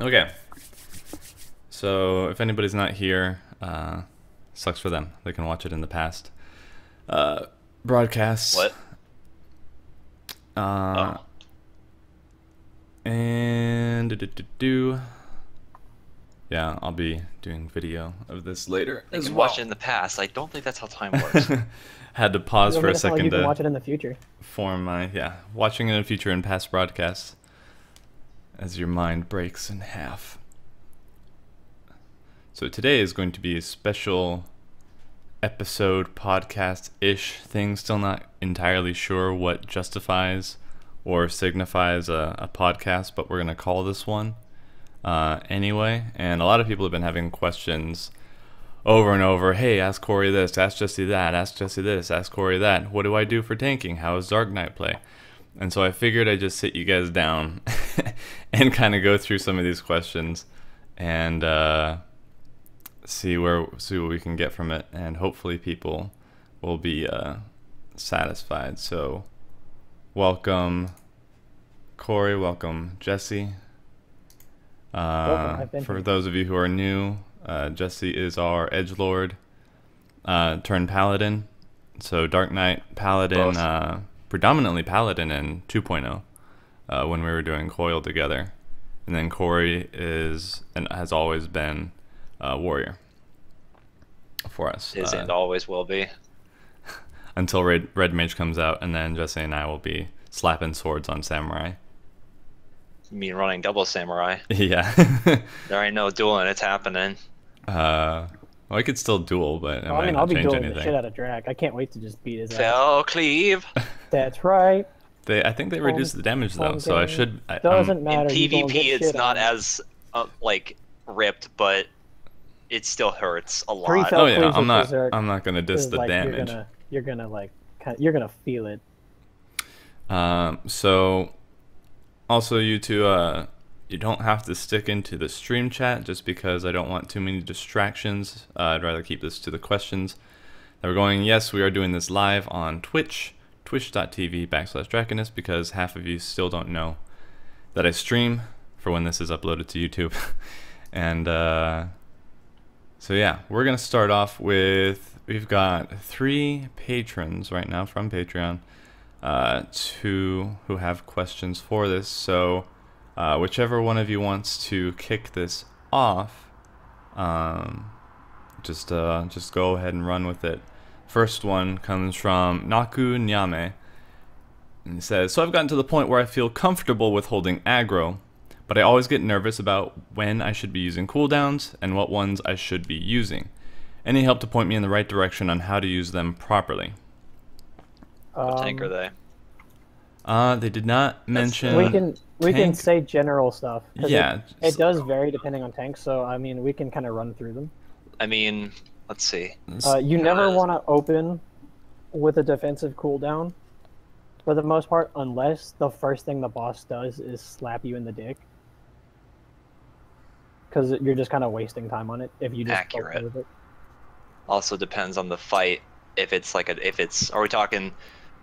Okay. So if anybody's not here, sucks for them. They can watch it in the past broadcasts. What? Oh. And yeah, I'll be doing video of this later You as can well. watch it in the past. I don't think that's how time works. Had to pause for a It's not like second you can to watch it in the future. form my watching it in the future and past broadcasts as your mind breaks in half. So today is going to be a special episode podcast-ish thing. Still not entirely sure what justifies or signifies a podcast, but we're going to call this one anyway. And a lot of people have been having questions over and over. Hey, ask Corey this, ask Jesse that, ask Jesse this, ask Corey that. What do I do for tanking? How does Dark Knight play? And so I figured I'd just sit you guys down and kind of go through some of these questions and see what we can get from it, and hopefully people will be satisfied. So welcome Corey, welcome Jesse. For those of you who are new, Jesse is our edgelord turned paladin. So Dark Knight paladin, predominantly paladin in 2.0 when we were doing coil together, and then Corey is and has always been warrior for us. Is and always will be. Until Red Mage comes out, and then Jesse and I will be slapping swords on samurai. You mean running double samurai? Yeah. There ain't no dueling, it's happening. Well, I could still duel, but I mean, I'll be dueling the shit out of Drag. I can't wait to just beat his ass. Fell cleave. That's right. I think they reduced the damage though, so I should. Doesn't matter. In PvP, it's not as like ripped, but it still hurts a lot. Oh yeah, I'm not gonna diss the damage. You're gonna feel it. So also you two, you don't have to stick into the stream chat just because I don't want too many distractions. I'd rather keep this to the questions that we're going. Yes, we are doing this live on Twitch, twitch.tv/Draconist, because half of you still don't know that I stream for when this is uploaded to YouTube. And so yeah, we're gonna start off with, we've got 3 patrons right now from Patreon, 2 who have questions for this. So whichever one of you wants to kick this off, just go ahead and run with it. First one comes from Naku Nyame, and he says, so I've gotten to the point where I feel comfortable with holding aggro, but I always get nervous about when I should be using cooldowns and what ones I should be using. Any help to point me in the right direction on how to use them properly? What tank are they? They did not mention. We can say general stuff. Yeah, it does vary depending on tanks. So I mean, we can kind of run through them. I mean, let's see. You never want to open with a defensive cooldown, for the most part, unless the first thing the boss does is slap you in the dick. Because you're just kind of wasting time on it if you just accurate. With it. Also depends on the fight. If it's like are we talking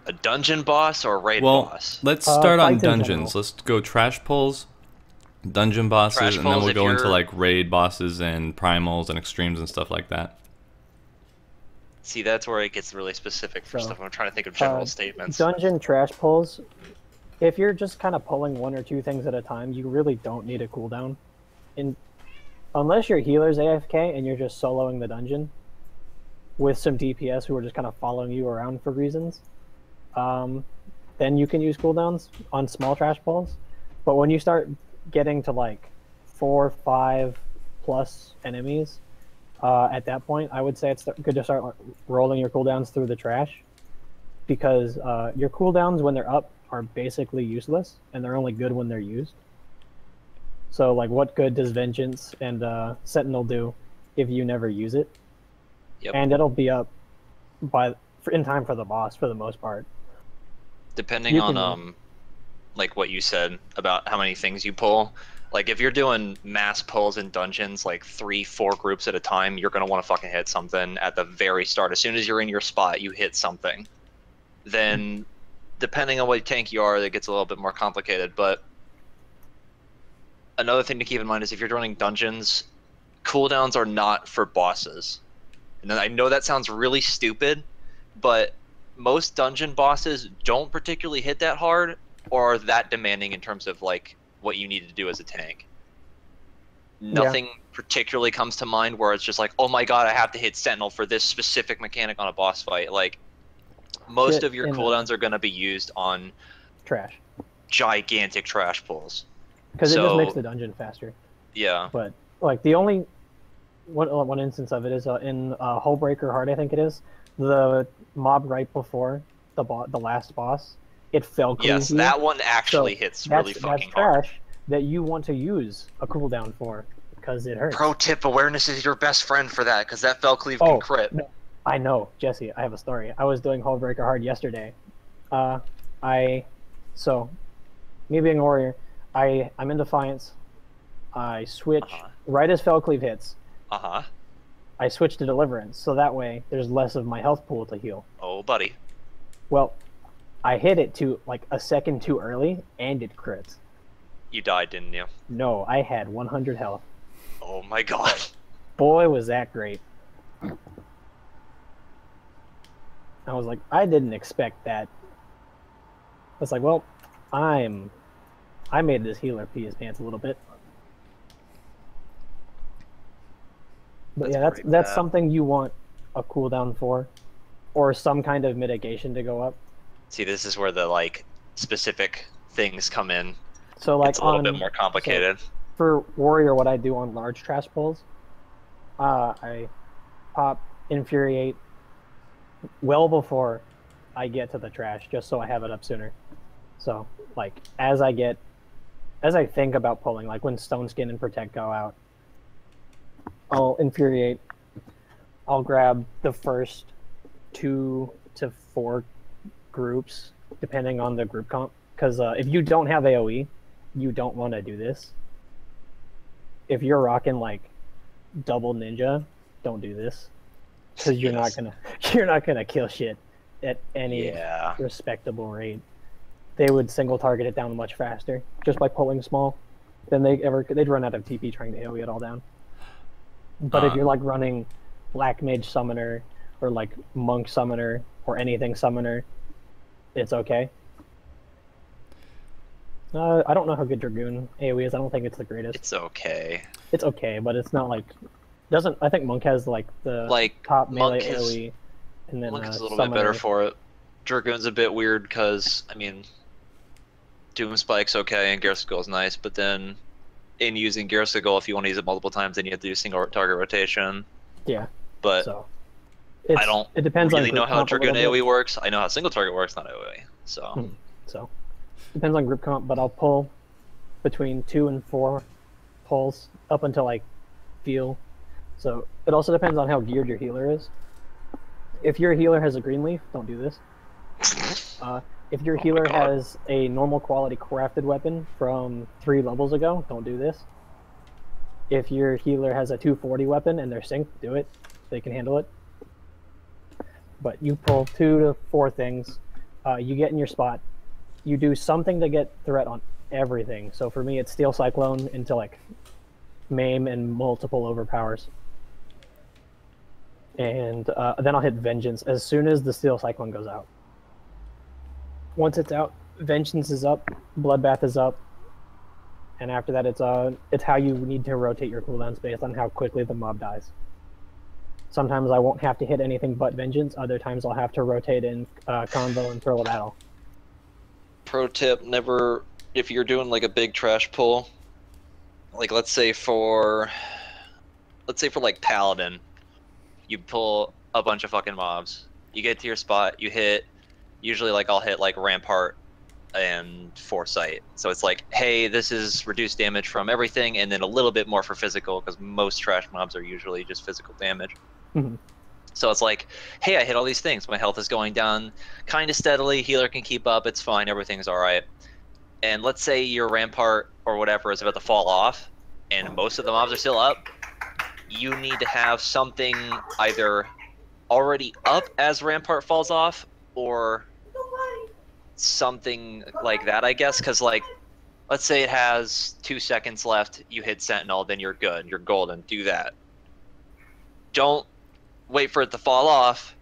a dungeon boss or a raid boss? Let's start on dungeons. Let's go trash pulls, dungeon bosses, and then we'll go into like raid bosses and primals and extremes and stuff like that. See, that's where it gets really specific for stuff. I'm trying to think of general statements. Dungeon trash pulls. If you're just kind of pulling 1 or 2 things at a time, you really don't need a cooldown. Unless your healer's AFK and you're just soloing the dungeon with some DPS who are just kind of following you around for reasons, then you can use cooldowns on small trash pulls. But when you start getting to like 4, 5 plus enemies, at that point, I would say it's good to start rolling your cooldowns through the trash, because your cooldowns when they're up are basically useless, and they're only good when they're used. So, like, what good does Vengeance and Sentinel do if you never use it? Yep. And it'll be up in time for the boss for the most part. Depending on like what you said about how many things you pull. Like, if you're doing mass pulls in dungeons, like 3, 4 groups at a time, you're gonna want to fucking hit something at the very start. As soon as you're in your spot, you hit something. Then, depending on what tank you are, that gets a little bit more complicated. But another thing to keep in mind is if you're running dungeons, cooldowns are not for bosses. And I know that sounds really stupid, but most dungeon bosses don't particularly hit that hard or are that demanding in terms of like what you need to do as a tank. Nothing particularly comes to mind where it's just like, oh my god, I have to hit Sentinel for this specific mechanic on a boss fight. Like, most of your cooldowns are going to be used on trash, gigantic trash pulls. Because it just makes the dungeon faster. Yeah. But like the only one instance of it is in Hullbreaker Heart, I think it is, the mob right before the last boss. It fell clean. Yes, that one actually hits really fucking hard. That's trash that you want to use a cooldown for because it hurts. Pro tip: awareness is your best friend for that because that fell cleave can crit. No, I know, Jesse. I have a story. I was doing Hullbreaker Hard yesterday. Me being a warrior, I'm in Defiance. I switch right as Fellcleave hits. I switch to Deliverance, so that way there's less of my health pool to heal. Oh, buddy. Well, I hit it to like a second too early, and it crits. You died, didn't you? No, I had 100 health. Oh my god. Boy, was that great. I was like, I didn't expect that. I was like, well, I made this healer pee his pants a little bit. But that's something you want a cooldown for, or some kind of mitigation to go up. See, this is where the like specific things come in. So like it's a little bit more complicated. So for warrior, what I do on large trash pulls, I pop Infuriate well before I get to the trash, just so I have it up sooner. So like as I think about pulling, like when Stone Skin and Protect go out, I'll Infuriate. I'll grab the first 2 to 4 groups, depending on the group comp. Because if you don't have AoE, you don't want to do this. If you're rocking like double ninja, don't do this. Because you're not gonna kill shit at any respectable rate. They would single target it down much faster just by pulling small. Then they'd run out of TP trying to AoE it all down. But if you're like running Black Mage Summoner or like Monk Summoner or anything Summoner, it's okay. I don't know how good Dragoon AoE is. I don't think it's the greatest. It's okay. It's okay, but it's not like I think Monk has like the top melee AoE, and then Monk is a little bit better for it. Dragoon's a bit weird because I mean, Doom Spike's okay and Gear is nice, but then in using Gear, if you want to use it multiple times, then you have to do single target rotation. Yeah. But I don't really know how Dragoon AoE works. I know how single target works, not AoE. So depends on group comp, but I'll pull between 2 and 4 pulls up until I feel. So it also depends on how geared your healer is. If your healer has a green leaf, don't do this. If your healer has a normal quality crafted weapon from 3 levels ago, don't do this. If your healer has a 240 weapon and they're synced, do it. They can handle it. But you pull 2 to 4 things. You get in your spot. You do something to get threat on everything. So for me, it's Steel Cyclone into like Maim and multiple overpowers. And then I'll hit Vengeance as soon as the Steel Cyclone goes out. Once it's out, Vengeance is up, Bloodbath is up, and after that it's how you need to rotate your cooldowns based on how quickly the mob dies. Sometimes I won't have to hit anything but Vengeance, other times I'll have to rotate in Convo and Thrill of Battle. Pro tip, never, if you're doing like a big trash pull, like let's say for like Paladin, you pull a bunch of fucking mobs, you get to your spot, you hit, usually like I'll hit like Rampart and Foresight. So it's like, hey, this is reduced damage from everything and then a little bit more for physical because most trash mobs are usually just physical damage. Mm-hmm. So it's like, hey, I hit all these things. My health is going down kind of steadily. Healer can keep up. It's fine. Everything's all right. And let's say your Rampart or whatever is about to fall off and most of the mobs are still up. You need to have something either already up as Rampart falls off or something like that, I guess, because like let's say it has 2 seconds left, you hit Sentinel, then you're good. You're golden. Do that. Don't wait for it to fall off,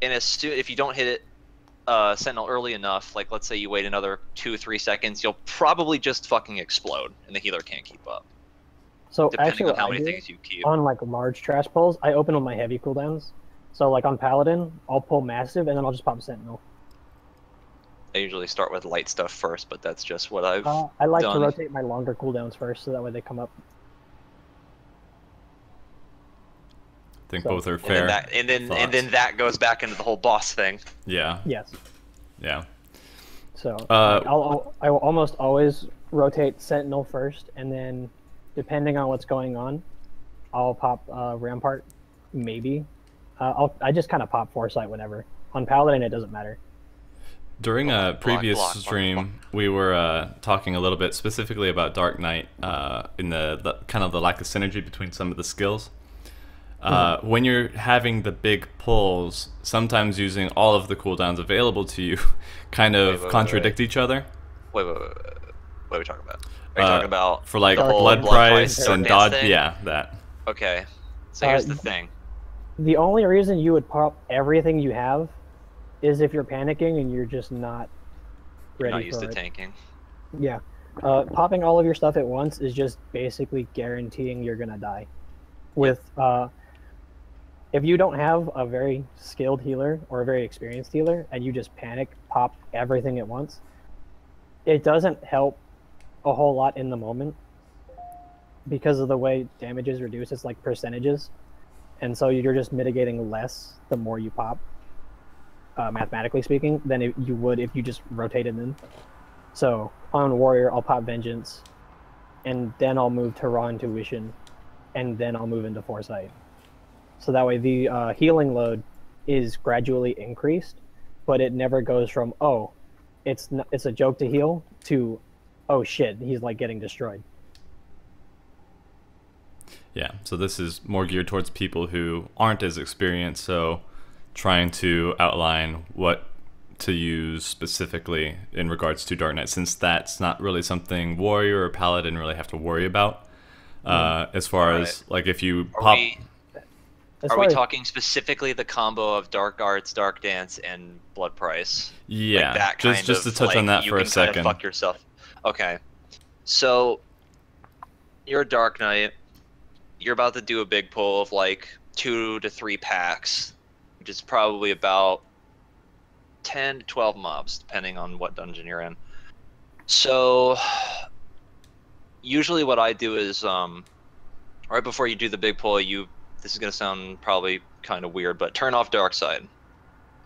and if you don't hit it Sentinel early enough, like let's say you wait another 2-3 seconds, you'll probably just fucking explode, and the healer can't keep up. So Depending actually, on how many things you keep. On like large trash pulls, I open with my heavy cooldowns. So like on Paladin, I'll pull massive, and then I'll just pop Sentinel. I usually start with light stuff first, but that's just what I've I like done. to rotate my longer cooldowns first, so that way they come up. I think both are fair. And then that goes back into the whole boss thing. Yeah. Yes. Yeah. So I will almost always rotate Sentinel first, and then depending on what's going on, I'll pop Rampart, maybe. I just kind of pop Foresight whenever. On Paladin, it doesn't matter. During a previous stream, we were talking a little bit specifically about Dark Knight in the kind of the lack of synergy between some of the skills. When you're having the big pulls, sometimes using all of the cooldowns available to you kind of contradict each other. Wait. What are we talking about? Are you talking about for like the whole blood price and dodge? thing? Yeah, that. Okay. So here's the thing. The only reason you would pop everything you have is if you're panicking and you're just not ready Not used for to it. tanking. Yeah. Popping all of your stuff at once is just basically guaranteeing you're gonna die. With if you don't have a very skilled healer or a very experienced healer and you just panic, pop everything at once, it doesn't help a whole lot in the moment because of the way damage is reduced. It's like percentages, and so you're just mitigating less the more you pop, mathematically speaking, than you would if you just rotated in. So on Warrior, I'll pop Vengeance, and then I'll move to Raw Intuition, and then I'll move into Foresight. So that way the healing load is gradually increased, but it never goes from, oh, it's a joke to heal, to, oh shit, he's like getting destroyed. Yeah, so this is more geared towards people who aren't as experienced, so trying to outline what to use specifically in regards to Dark Knight, since that's not really something Warrior or Paladin really have to worry about. As far as, like, if you pop... Are we talking specifically the combo of Dark Arts, Dark Dance, and Blood Price? Yeah, like that kind just to touch like, on that for a second. Kind of fuck yourself. Okay, so you're a Dark Knight. You're about to do a big pull of like 2 to 3 packs, which is probably about 10 to 12 mobs, depending on what dungeon you're in. So usually what I do is right before you do the big pull, this is going to sound probably kind of weird, but turn off Dark Side.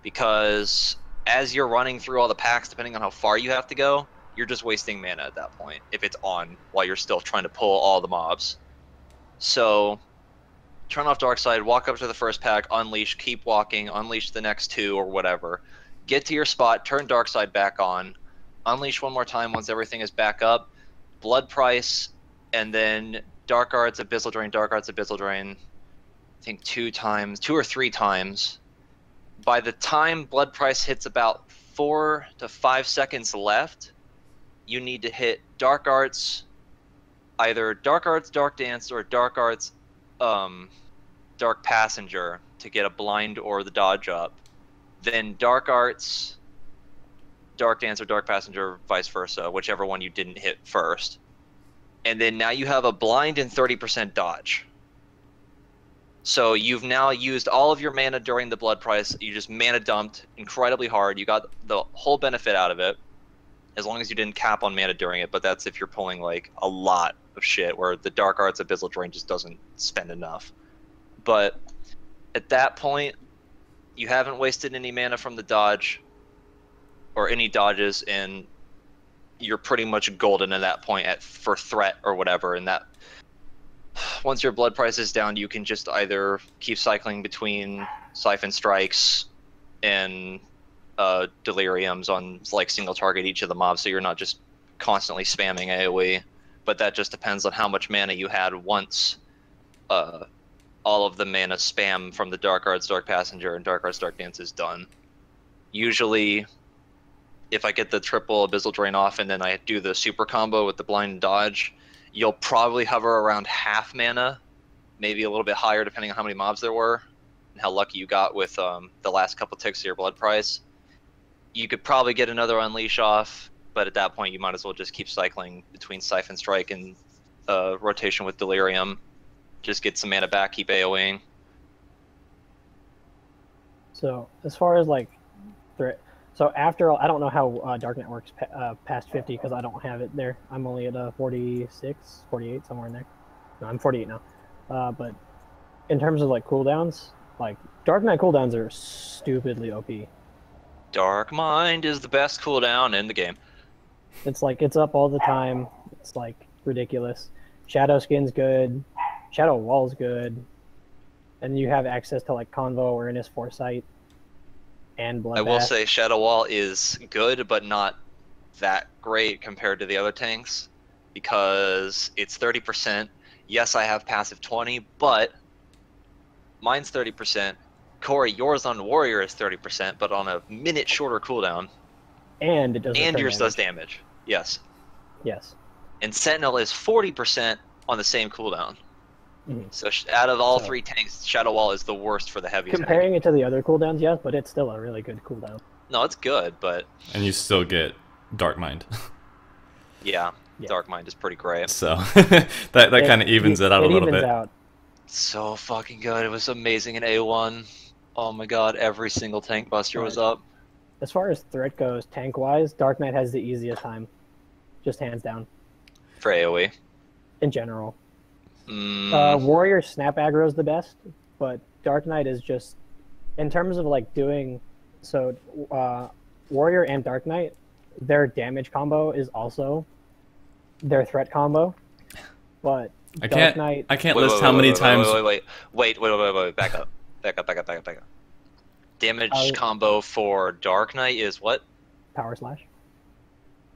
Because as you're running through all the packs, depending on how far you have to go, you're just wasting mana at that point, if it's on while you're still trying to pull all the mobs. So turn off Dark Side, walk up to the first pack, unleash, keep walking, unleash the next 2 or whatever. Get to your spot, turn Dark Side back on, unleash one more time once everything is back up, Blood Price, and then Dark Arts, Abyssal Drain, Dark Arts, Abyssal Drain, I think 2 or 3 times. By the time Blood Price hits about 4 to 5 seconds left, you need to hit Dark Arts, either Dark Arts, Dark Dance, or Dark Arts, Dark Passenger to get a blind or the dodge up. Then Dark Arts, Dark Dance, or Dark Passenger, vice versa, whichever one you didn't hit first. And then now you have a blind and 30% dodge. So you've now used all of your mana during the Blood Price. You just mana dumped incredibly hard. You got the whole benefit out of it, as long as you didn't cap on mana during it. But that's if you're pulling like a lot of shit, where the Dark Arts Abyssal Drain just doesn't spend enough. But at that point, you haven't wasted any mana from the dodge, or any dodges, and you're pretty much golden at that point for threat or whatever. And that, once your Blood Price is down, you can just either keep cycling between Siphon Strikes and Deliriums on like single target each of the mobs, so you're not just constantly spamming AoE. But that just depends on how much mana you had once all of the mana spam from the Dark Arts, Dark Passenger, and Dark Arts, Dark Dance is done. Usually if I get the triple Abyssal Drain off and then I do the super combo with the blind and dodge, you'll probably hover around half mana, maybe a little bit higher depending on how many mobs there were and how lucky you got with the last couple ticks of your blood price. You could probably get another Unleash off, but at that point you might as well just keep cycling between Siphon Strike and rotation with Delirium. Just get some mana back, keep AoEing. So as far as like threat, so after all, I don't know how Dark Knight works past 50 because I don't have it there. I'm only at 46, 48, somewhere in there. No, I'm 48 now. But in terms of like cooldowns, like Dark Knight cooldowns are stupidly OP. Dark Mind is the best cooldown in the game. It's like it's up all the time. It's like ridiculous. Shadow Skin's good. Shadow Wall's good. And you have access to like Convo, Awareness, Foresight, and Bloodbath. I will say Shadow Wall is good, but not that great compared to the other tanks because it's 30%. Yes, I have passive 20, but mine's 30%. Corey, yours on Warrior is 30%, but on a minute shorter cooldown. And it does. And yours does damage. Yes. Yes. And Sentinel is 40% on the same cooldown. Mm-hmm. So out of all three tanks, Shadow Wall is the worst for the heavy comparing tank. it to the other cooldowns, yes, but it's still a really good cooldown. No, it's good, but... And you still get Dark Mind. Yeah, Dark Mind is pretty great. So that kind of evens it out a little bit. Out. So fucking good. It was amazing in A1. Oh my god, every single tank buster was up. As far as threat goes, tank-wise, Dark Knight has the easiest time. Just hands down. For AoE? In general. Warrior Snap Aggro is the best, but Dark Knight is just... In terms of like doing... So, Warrior and Dark Knight, their damage combo is also their threat combo, but Dark Knight... I can't list how many times... Wait, back up. Back up. Damage combo for Dark Knight is what? Power Slash.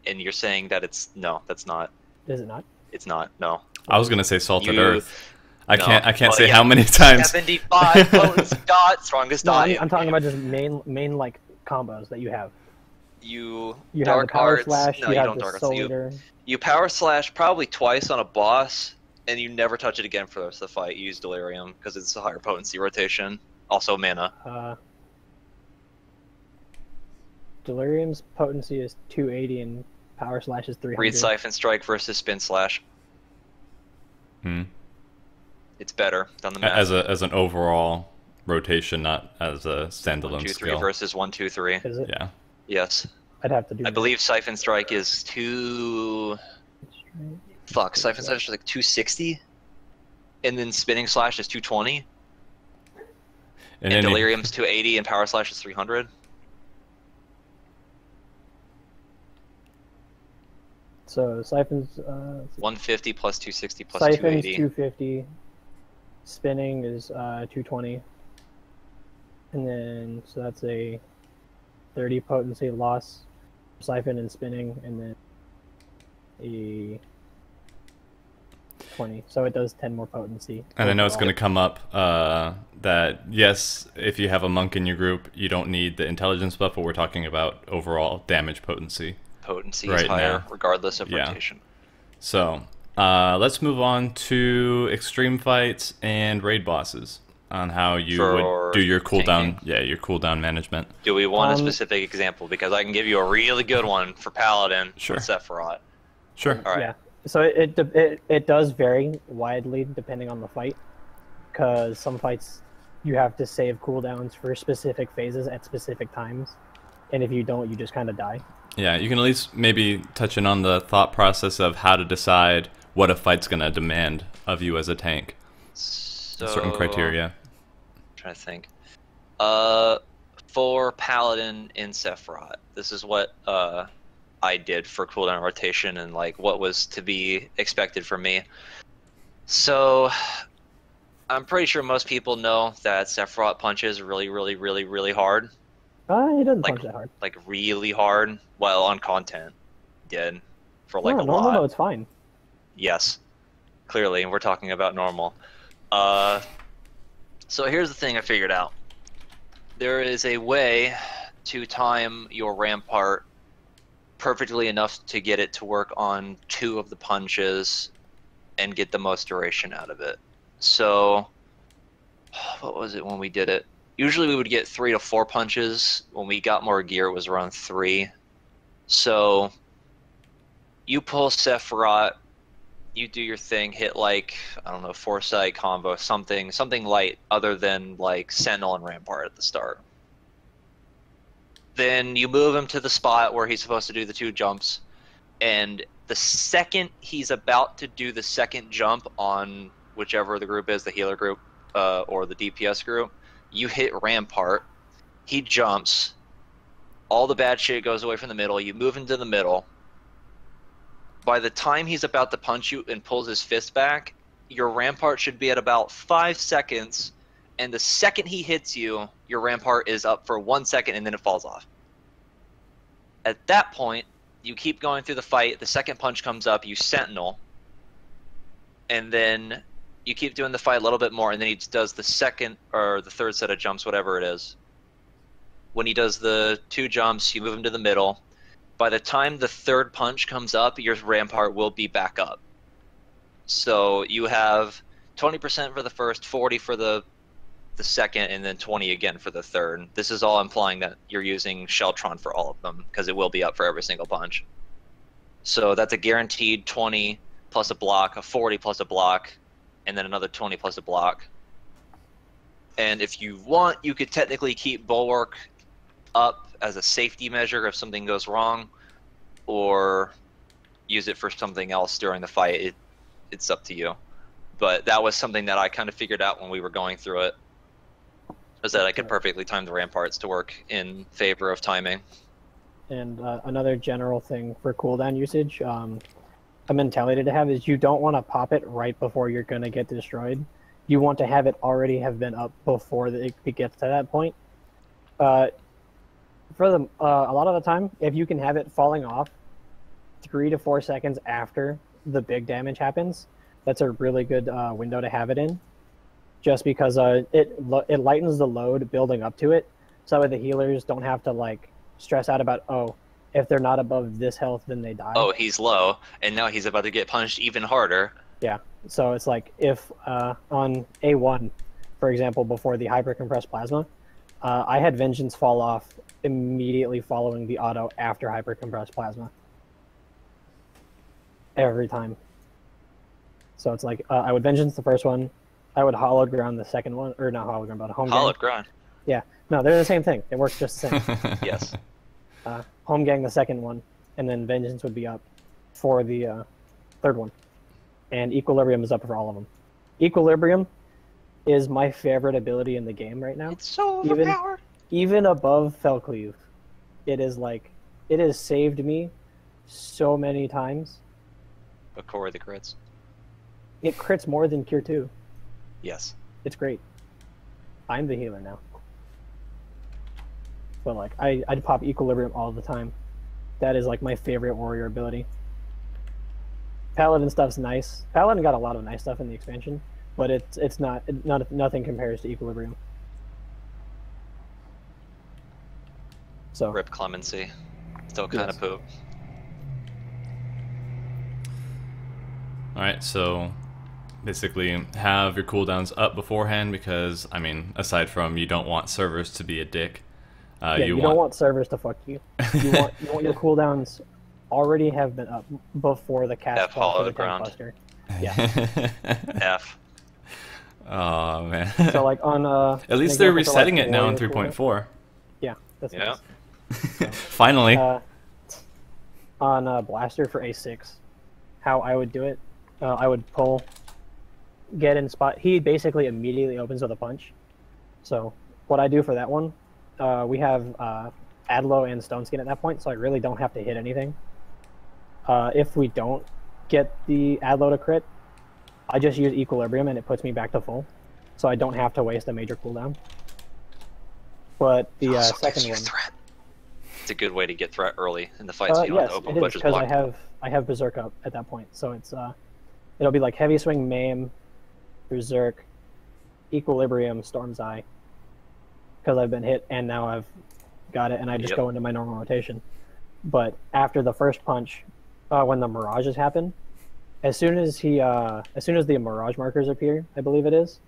And you're saying that it's... No, that's not. Is it not? It's not, no. I was gonna say Salted Earth. I can't say how many times. 75 potency dot, strongest dot. I'm talking about just main like combos that you have. You have Dark the Power Arts. Slash, No, you have don't the Dark Soul Arts. Eater. You Power Slash probably twice on a boss, and you never touch it again for the rest of the fight. You use Delirium because it's a higher potency rotation. Also mana. Delirium's potency is 280 and Power Slash is 300. Read Siphon Strike versus Spin Slash. It's better than the math. As an overall rotation, not as a standalone 1, 2, 3 skill. versus 1, 2, 3. Is it? Yeah. Yes. I'd have to do I believe Siphon Strike is 2... Fuck, Siphon Slash is like 260? And then Spinning Slash is 220? And Delirium's 280 and Power Slash is 300? So Siphon's 150 plus 260 plus Siphon's 280. 250. Spinning is 220. And then so that's a 30 potency loss. Siphon and spinning, and then a 20. So it does 10 more potency. And I know it's going to come up that, yes, if you have a monk in your group, you don't need the intelligence buff, but we're talking about overall damage potency. Potency is higher, regardless of rotation. So, let's move on to extreme fights and raid bosses on how you would do your cooldown. Yeah, your cooldown management. Do we want a specific example? Because I can give you a really good one for Paladin with Sephiroth. Sure. All right. Yeah. So it does vary widely depending on the fight, because some fights you have to save cooldowns for specific phases at specific times, and if you don't, you just kind of die. Yeah, you can at least maybe touch in on the thought process of how to decide what a fight's going to demand of you as a tank. So, certain criteria. I'm trying to think. For Paladin in Sephiroth, this is what I did for cooldown rotation and like what was to be expected from me. So I'm pretty sure most people know that Sephiroth punches really, really, really, really hard. He doesn't punch that hard. Like really hard. Well, on content, he did for like a lot. No, it's fine. Yes, clearly, and we're talking about normal. So here's the thing I figured out. There is a way to time your Rampart perfectly enough to get it to work on 2 of the punches and get the most duration out of it. So, what was it when we did it? Usually we would get 3 to 4 punches. When we got more gear, it was around 3. So, you pull Sephiroth, you do your thing, hit like, I don't know, Foresight combo, something light other than like Sentinel and Rampart at the start. Then you move him to the spot where he's supposed to do the 2 jumps, and the second he's about to do the second jump on whichever the group is, the healer group or the DPS group, you hit Rampart, he jumps, all the bad shit goes away from the middle, you move into the middle. By the time he's about to punch you and pulls his fist back, your Rampart should be at about 5 seconds, and the second he hits you, your Rampart is up for 1 second and then it falls off. At that point, you keep going through the fight, the second punch comes up, you Sentinel, and then you keep doing the fight a little bit more, and then he does the second or the third set of jumps, whatever it is. When he does the 2 jumps, you move him to the middle. By the time the third punch comes up, your Rampart will be back up. So you have 20% for the first, 40 for the second, and then 20 again for the third. This is all implying that you're using Sheltron for all of them, because it will be up for every single punch. So that's a guaranteed 20 plus a block, a 40 plus a block, and then another 20 plus a block. And if you want, you could technically keep Bulwark up as a safety measure if something goes wrong, or use it for something else during the fight. It's up to you. But that was something that I kind of figured out when we were going through it, was that I could perfectly time the Ramparts to work in favor of timing. And another general thing for cooldown usage, a mentality to have is you don't want to pop it right before you're going to get destroyed. You want to have it already have been up before it gets to that point. A lot of the time, if you can have it falling off 3 to 4 seconds after the big damage happens, that's a really good window to have it in. Just because it lightens the load building up to it, so the healers don't have to like stress out about, oh, if they're not above this health, then they die. Oh, he's low, and now he's about to get punched even harder. Yeah, so it's like if on A1, for example, before the hyper-compressed plasma, I had Vengeance fall off immediately following the auto after hyper-compressed plasma. Every time. So it's like, I would Vengeance the first one, I would Hollowed Ground the second one, or not Hollowed Ground, but Home Gang. Hollowed Ground. Yeah, no, they're the same thing. It works just the same. Yes. Home Gang the second one, and then Vengeance would be up for the third one. And Equilibrium is up for all of them. Equilibrium is my favorite ability in the game right now. It's so overpowered. Even above Fellcleave. It is like, it has saved me so many times. But Corey the crits. It crits more than Cure 2. Yes. It's great. I'm the healer now. But like, I'd pop Equilibrium all the time. That is like my favorite warrior ability. Paladin stuff's nice. Paladin got a lot of nice stuff in the expansion, but it's nothing compares to Equilibrium. So Rip Clemency. Still kind of poop. Alright, so basically have your cooldowns up beforehand because, I mean, aside from you don't want servers to be a dick. You don't want servers to fuck you. You want your cooldowns already have been up before the cast F for the ground. cluster. Yeah. F. Oh man. So like on at least they're resetting it now in 3.4. Yeah, that's nice. So, finally. On Blaster for A6, how I would do it, I would pull, get in spot. He basically immediately opens with a punch. So what I do for that one, we have Adlo and Stone Skin at that point, so I really don't have to hit anything. If we don't get the Adlo to crit, I just use Equilibrium and it puts me back to full, so I don't have to waste a major cooldown. But the second one, threat. It's a good way to get threat early in the fight, so you don't have to open it is, because I have Berserk up at that point, so it's it'll be like Heavy Swing, Maim, Berserk, Equilibrium, Storm's Eye, because I've been hit and now I've got it, and I just go into my normal rotation. But after the first punch, when the mirages happen, as soon as the mirage markers appear, I believe it is,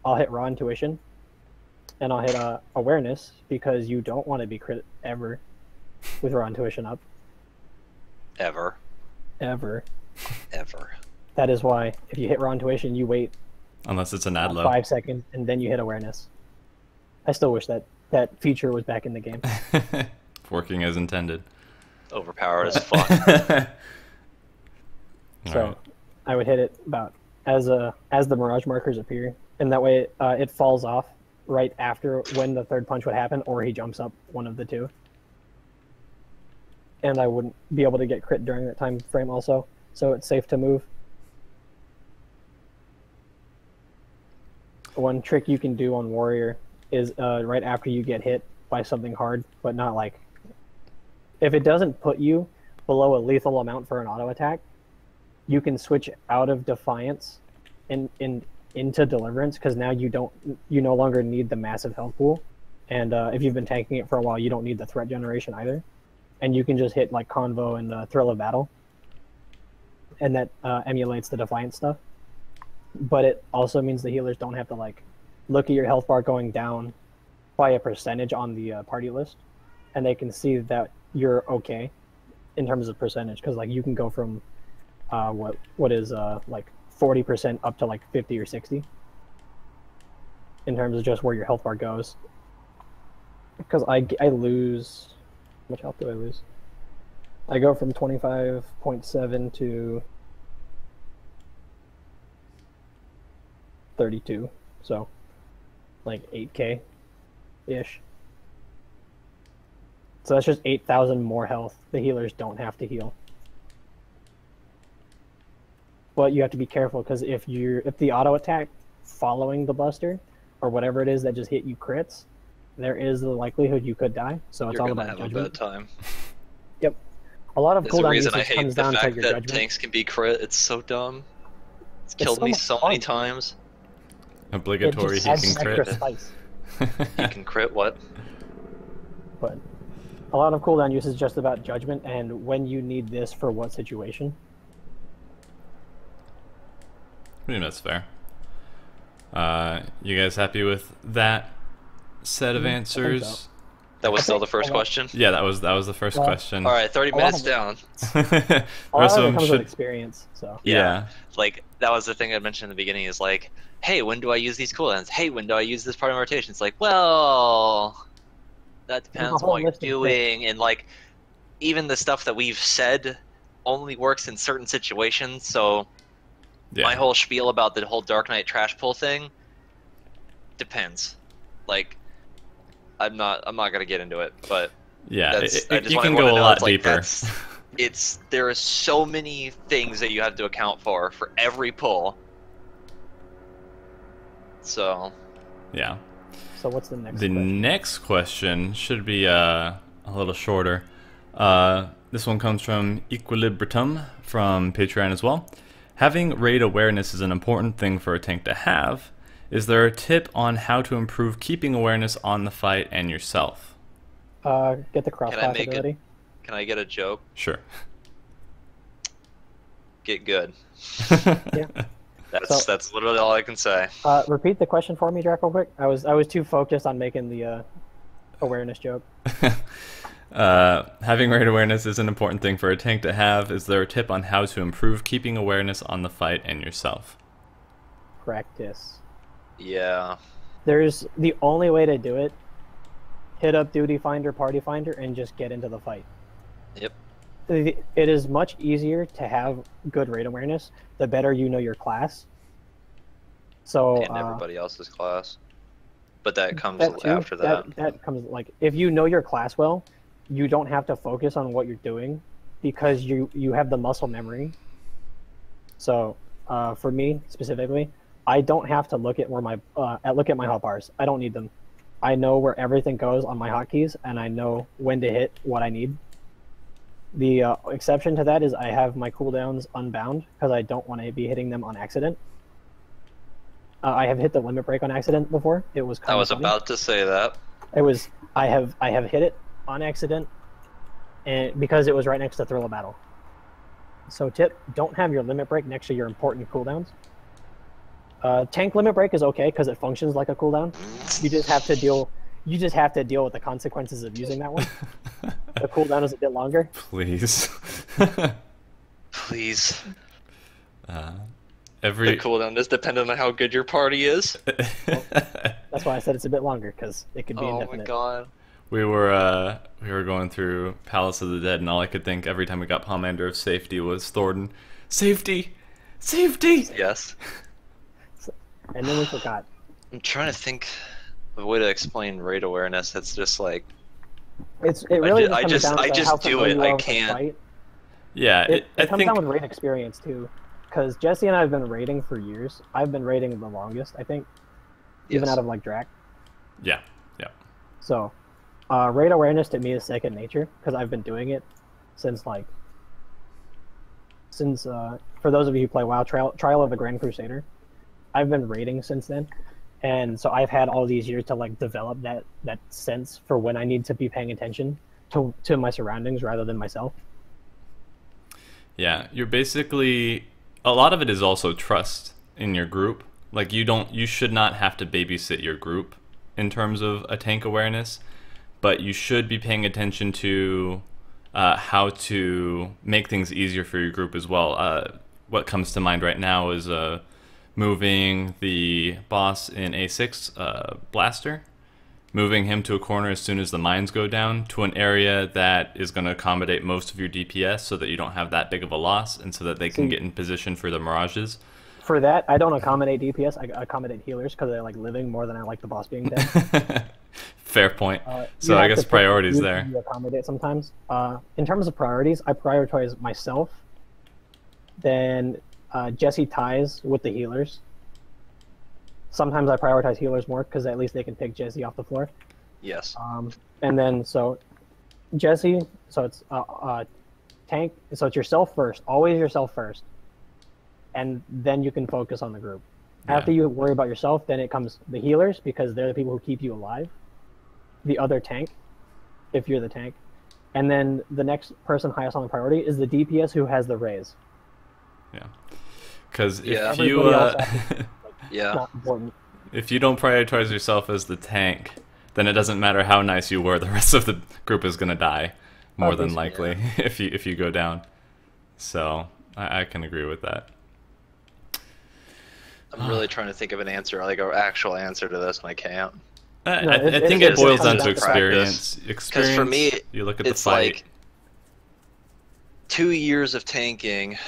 I'll hit raw intuition, and I'll hit awareness, because you don't want to be crit ever with raw intuition up. Ever. Ever. Ever. That is why if you hit raw intuition, you wait Unless it's an ad low. 5 seconds, and then you hit awareness. I still wish that feature was back in the game. Working as intended. Overpowered as fuck. So Right. I would hit it about as the mirage markers appear, and that way it falls off right after when the third punch would happen, or he jumps up, one of the two. And I wouldn't be able to get crit during that time frame also, so it's safe to move. One trick you can do on warrior is right after you get hit by something hard, but not like, if it doesn't put you below a lethal amount for an auto attack, you can switch out of defiance into deliverance, because now you no longer need the massive health pool, and if you've been tanking it for a while, you don't need the threat generation either, and you can just hit like convo and thrill of battle, and that emulates the defiance stuff. But it also means the healers don't have to like look at your health bar going down by a percentage on the party list, and they can see that you're okay in terms of percentage, because like you can go from what is like 40% up to like 50 or 60 in terms of just where your health bar goes. Because I lose, how much health do I lose? I go from 25.7 to 32, so like 8k ish. So that's just 8,000 more health. The healers don't have to heal. But you have to be careful, because if the auto attack following the buster or whatever it is that just hit you crits, there is the likelihood you could die. So it's all about judgment. You're gonna have a bad time. Yep. A lot of There's a cooldown reason I usage hate comes the down to fact your that judgment. tanks can be crit. It's so dumb. It's killed so me much so fun. many times. Obligatory It just he adds can extra crit. spice. You can crit what? But a lot of cooldown use is just about judgment and when you need this for what situation. I mean, that's fair. You guys happy with that set of I think answers? so. That was I still think the first a lot- question? Yeah, that was the first Well, question. All right, 30 A lot minutes of- down. A lot Rest of of it them comes with should. experience, so. Yeah. Like, that was the thing I mentioned in the beginning is like, hey, when do I use these cooldowns? Hey, when do I use this part of my rotation? It's like, well, that depends on what you're holistic thing. doing. And, like, even the stuff that we've said only works in certain situations. So Yeah. my whole spiel about the whole Dark Knight trash pull thing depends. Like, I'm not gonna get into it, but Yeah. that's, I just You want can everyone go to a know lot it's like deeper. there are so many things that you have to account for every pull. So Yeah. So what's the next The question? next question should be a little shorter. This one comes from Equilibritum from Patreon as well. Having raid awareness is an important thing for a tank to have. Is there a tip on how to improve keeping awareness on the fight and yourself? Get the cross Can I class make it- ability. can I get a joke? Sure. Get good. Yeah. That's literally all I can say. Repeat the question for me, Jack, real quick. I was too focused on making the awareness joke. Having raid awareness is an important thing for a tank to have. Is there a tip on how to improve keeping awareness on the fight and yourself? Practice. Yeah. There's the only way to do it. Hit up Duty Finder, Party Finder, and just get into the fight. Yep. It is much easier to have good raid awareness the better you know your class. So And everybody else's class. But that comes that too, after that. that comes like if you know your class well, you don't have to focus on what you're doing because you have the muscle memory. So for me specifically, I don't have to look at where my look at my hotbars. I don't need them. I know where everything goes on my hotkeys, and I know when to hit what I need. The exception to that is I have my cooldowns unbound because I don't want to be hitting them on accident. I have hit the limit break on accident before. It was kind I of was funny. about to say that. It was I have hit it on accident and because it was right next to Thrill of Battle. So tip: don't have your limit break next to your important cooldowns. Tank limit break is okay because it functions like a cooldown. You just have to deal. You just have to deal with the consequences of using that one. The cooldown is a bit longer. Please. Please. The The cooldown is dependent on how good your party is. That's why I said it's a bit longer, because it could be Oh indefinite. my god. We were going through Palace of the Dead, and all I could think every time we got Pomander of safety was Thornton. Safety! Safety! Yes. And then we forgot. I'm trying to think of a way to explain raid awareness that's just like... It really I comes down to just how do familiar it. you I are with the can't. fight. Yeah, It I comes think... down with raid experience, too. Because Jesse and I have been raiding for years. I've been raiding the longest, I think. Even Yes. out of, like, Drak. Yeah, yeah. So, raid awareness to me is second nature, because I've been doing it since, like... for those of you who play WoW, Trial of the Grand Crusader, I've been raiding since then. And so I've had all these years to, like, develop that sense for when I need to be paying attention to my surroundings rather than myself. Yeah, you're basically... A lot of it is also trust in your group. Like, you should not have to babysit your group in terms of a tank awareness, but you should be paying attention to how to make things easier for your group as well. What comes to mind right now is moving the boss in A6, Blaster, moving him to a corner as soon as the mines go down to an area that is going to accommodate most of your DPS so that you don't have that big of a loss and so that they can get in position for the mirages. For that, I don't accommodate DPS, I accommodate healers because I like living more than I like the boss being dead. Fair point. You So I have guess to pick priorities who there. you accommodate sometimes. In terms of priorities, I prioritize myself, then Jesse ties with the healers. Sometimes I prioritize healers more because at least they can pick Jesse off the floor. Yes. And then so Jesse, so it's tank, so it's yourself first, always yourself first, and then you can focus on the group. Yeah. After you worry about yourself, then it comes the healers because they're the people who keep you alive. The other tank, if you're the tank, and then the next person highest on the priority is the DPS who has the raise. Yeah. Because Yeah. if you Yeah. Not important. if you don't prioritize yourself as the tank, then it doesn't matter how nice you were. The rest of the group is gonna die, more than likely, if you go down. So I can agree with that. I'm really trying to think of an answer, like an actual answer to this, and I can't. I think it it boils comes down down to to experience. Because for me, you look at the it's fight. like 2 years of tanking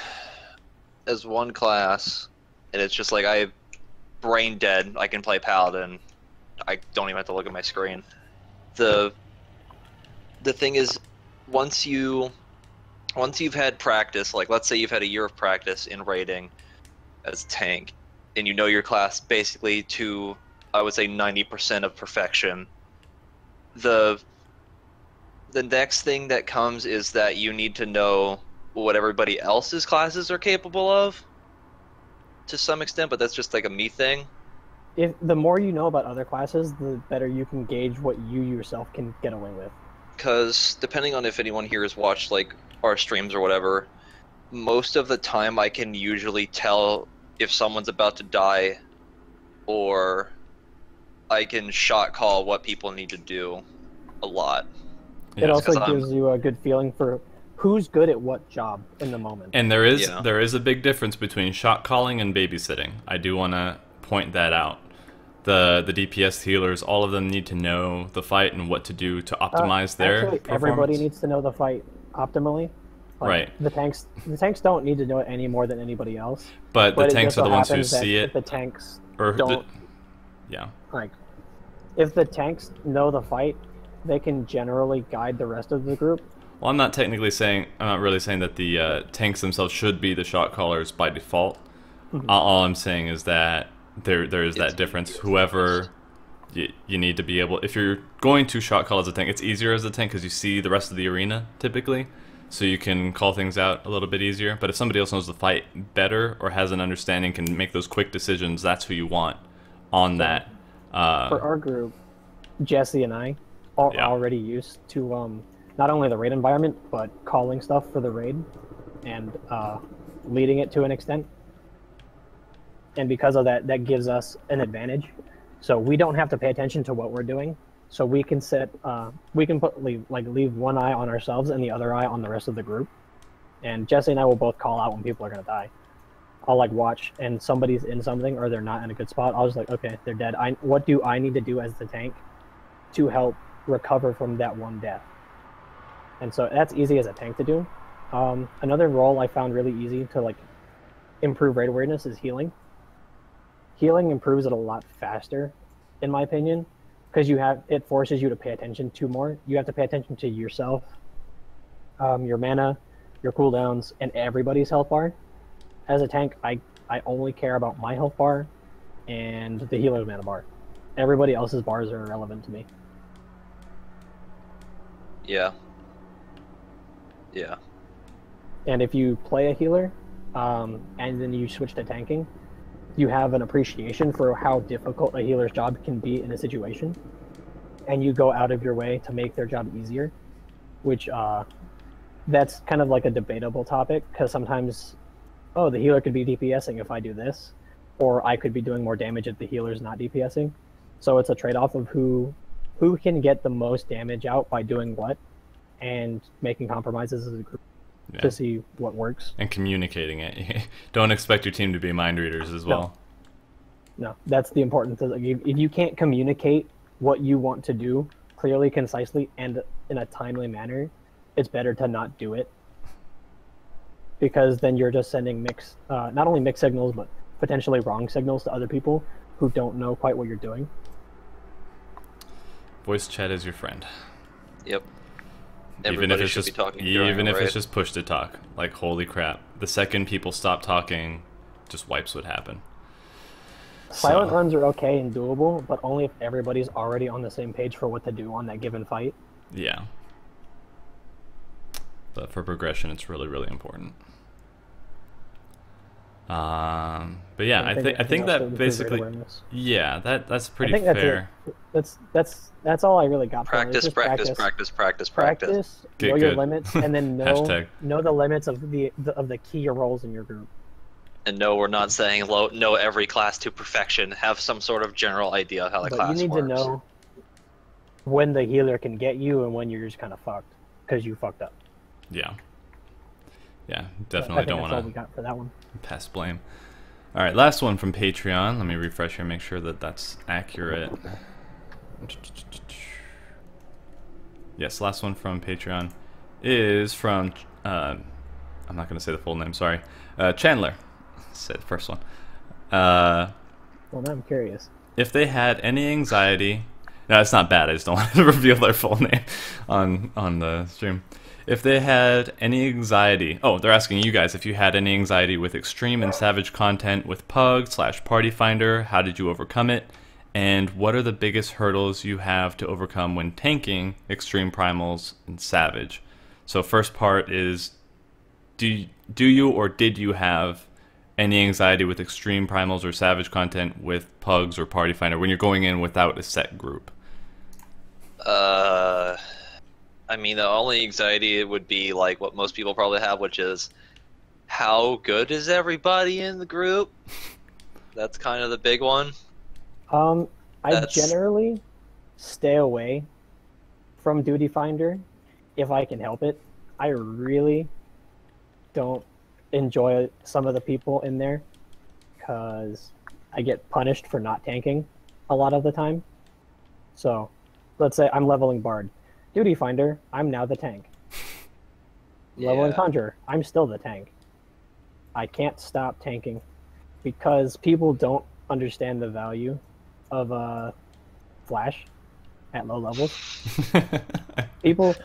as one class, and it's just like I'm brain dead. I can play Paladin. I don't even have to look at my screen. The thing is, once you've had practice, like let's say you've had a year of practice in raiding as tank, and you know your class basically to, I would say, 90% of perfection. The next thing that comes is that you need to know what everybody else's classes are capable of to some extent, but that's just like a me thing. If the more you know about other classes, the better you can gauge what you yourself can get away with. Because depending on if anyone here has watched like our streams or whatever, most of the time I can usually tell if someone's about to die, or I can shot call what people need to do a lot. Yeah. It also 'Cause gives you a good feeling for who's good at what job in the moment. And there is Yeah. there is a big difference between shot calling and babysitting. I do want to point that out. The DPS healers, all of them need to know the fight and what to do to optimize their Actually, performance. everybody needs to know the fight optimally. Like, Right. The tanks don't need to know it any more than anybody else. But the it tanks just are so the ones who happens that see if it. the tanks Or don't yeah. like, if the tanks know the fight, they can generally guide the rest of the group. Well, I'm not really saying that the tanks themselves should be the shot callers by default. All I'm saying is that there is that difference. Whoever you need to be able, if you're going to shot call as a tank, it's easier as a tank because you see the rest of the arena typically, so you can call things out a little bit easier. But if somebody else knows the fight better or has an understanding, can make those quick decisions, that's who you want on that. For our group, Jesse and I are Yeah. already used to not only the raid environment, but calling stuff for the raid and leading it to an extent. And because of that, that gives us an advantage. So we don't have to pay attention to what we're doing. So we can leave one eye on ourselves and the other eye on the rest of the group. And Jesse and I will both call out when people are gonna die. I'll like watch and somebody's in something or they're not in a good spot. I'll just like, okay, they're dead. What do I need to do as the tank to help recover from that one death? And so that's easy as a tank to do. Another role I found really easy to like improve raid awareness is healing. Healing improves it a lot faster, in my opinion, because it forces you to pay attention to more. You have to pay attention to yourself, your mana, your cooldowns, and everybody's health bar. As a tank, I only care about my health bar and the healer's mana bar. Everybody else's bars are irrelevant to me. Yeah. Yeah. And if you play a healer, and then you switch to tanking, you have an appreciation for how difficult a healer's job can be in a situation, and you go out of your way to make their job easier, which that's kind of like a debatable topic, because sometimes, oh, the healer could be DPSing if I do this, or I could be doing more damage if the healer's not DPSing. So it's a trade-off of who can get the most damage out by doing what, and making compromises as a group to see what works. And communicating it. Don't expect your team to be mind readers as well. No, that's the important thing. If you can't communicate what you want to do clearly, concisely, and in a timely manner, it's better to not do it. Because then you're just sending not only mixed signals, but potentially wrong signals to other people who don't know quite what you're doing. Voice chat is your friend. Yep. Even if it's it's just push to talk. Like, holy crap. The second people stop talking, just wipes would happen. Silent runs are okay and doable, but only if everybody's already on the same page for what to do on that given fight. Yeah. But for progression, it's really, really important. But yeah, I think that basically, yeah, that's pretty fair. That's all I really got. Practice. Know your limits, and then know the limits of the key roles in your group. And no, we're not saying know every class to perfection. Have some sort of general idea of how the class works. You need to know when the healer can get you and when you're just kind of fucked because you fucked up. Yeah. Yeah, definitely don't want to. That's all we got for that one. Pass blame. All right, last one from Patreon. Let me refresh here, make sure that that's accurate. Yes, last one from Patreon is from I'm not going to say the full name. Sorry, Chandler. Say the first one. Well, now I'm curious. If they had any anxiety, no, it's not bad. I just don't want to reveal their full name on the stream. If they had any anxiety, oh, they're asking you guys if you had any anxiety with extreme and savage content with Pug/Party Finder, how did you overcome it? And what are the biggest hurdles you have to overcome when tanking extreme primals and savage? So first part is, do you or did you have any anxiety with extreme primals or savage content with Pugs or Party Finder when you're going in without a set group? I mean, the only anxiety would be like what most people probably have, which is how good is everybody in the group? That's kind of the big one. I generally stay away from Duty Finder if I can help it. I really don't enjoy some of the people in there because I get punished for not tanking a lot of the time. So let's say I'm leveling Bard. Duty Finder, I'm now the tank. Leveling Conjurer, I'm still the tank. I can't stop tanking because people don't understand the value of Flash at low levels. people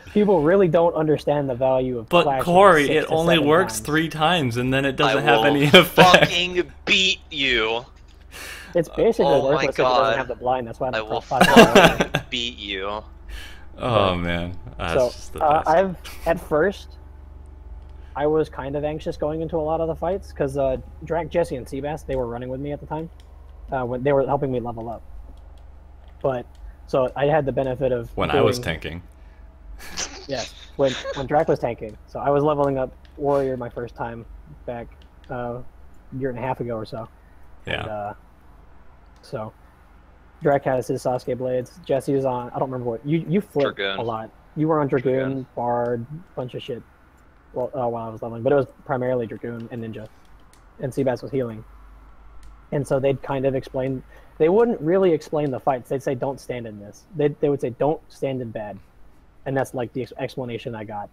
really don't understand the value of Flash. But Corey, it only works 3 times and then it doesn't have any effect. I will fucking beat you. It's basically worthless if it doesn't have the blind. That's why I will fucking beat you. Oh man, that's just the best. At first, I was kind of anxious going into a lot of the fights because Drak, Jesse, and Seabass, they were running with me at the time when they were helping me level up. But so I had the benefit of I was tanking. Yeah, when Drak was tanking. So I was leveling up Warrior my first time back a year and a half ago or so. Yeah. And, so Drak has his Sasuke blades. Jesse was on. I don't remember what you flipped Dragoon. a lot. You were on Dragoon, Dragoon. Bard, bunch of shit. Well, while I was leveling, but it was primarily Dragoon and Ninja, and Seabass was healing. And so they'd kind of explain. They wouldn't really explain the fights. They'd say, "Don't stand in this." They would say, "Don't stand in bad," and that's like the explanation I got.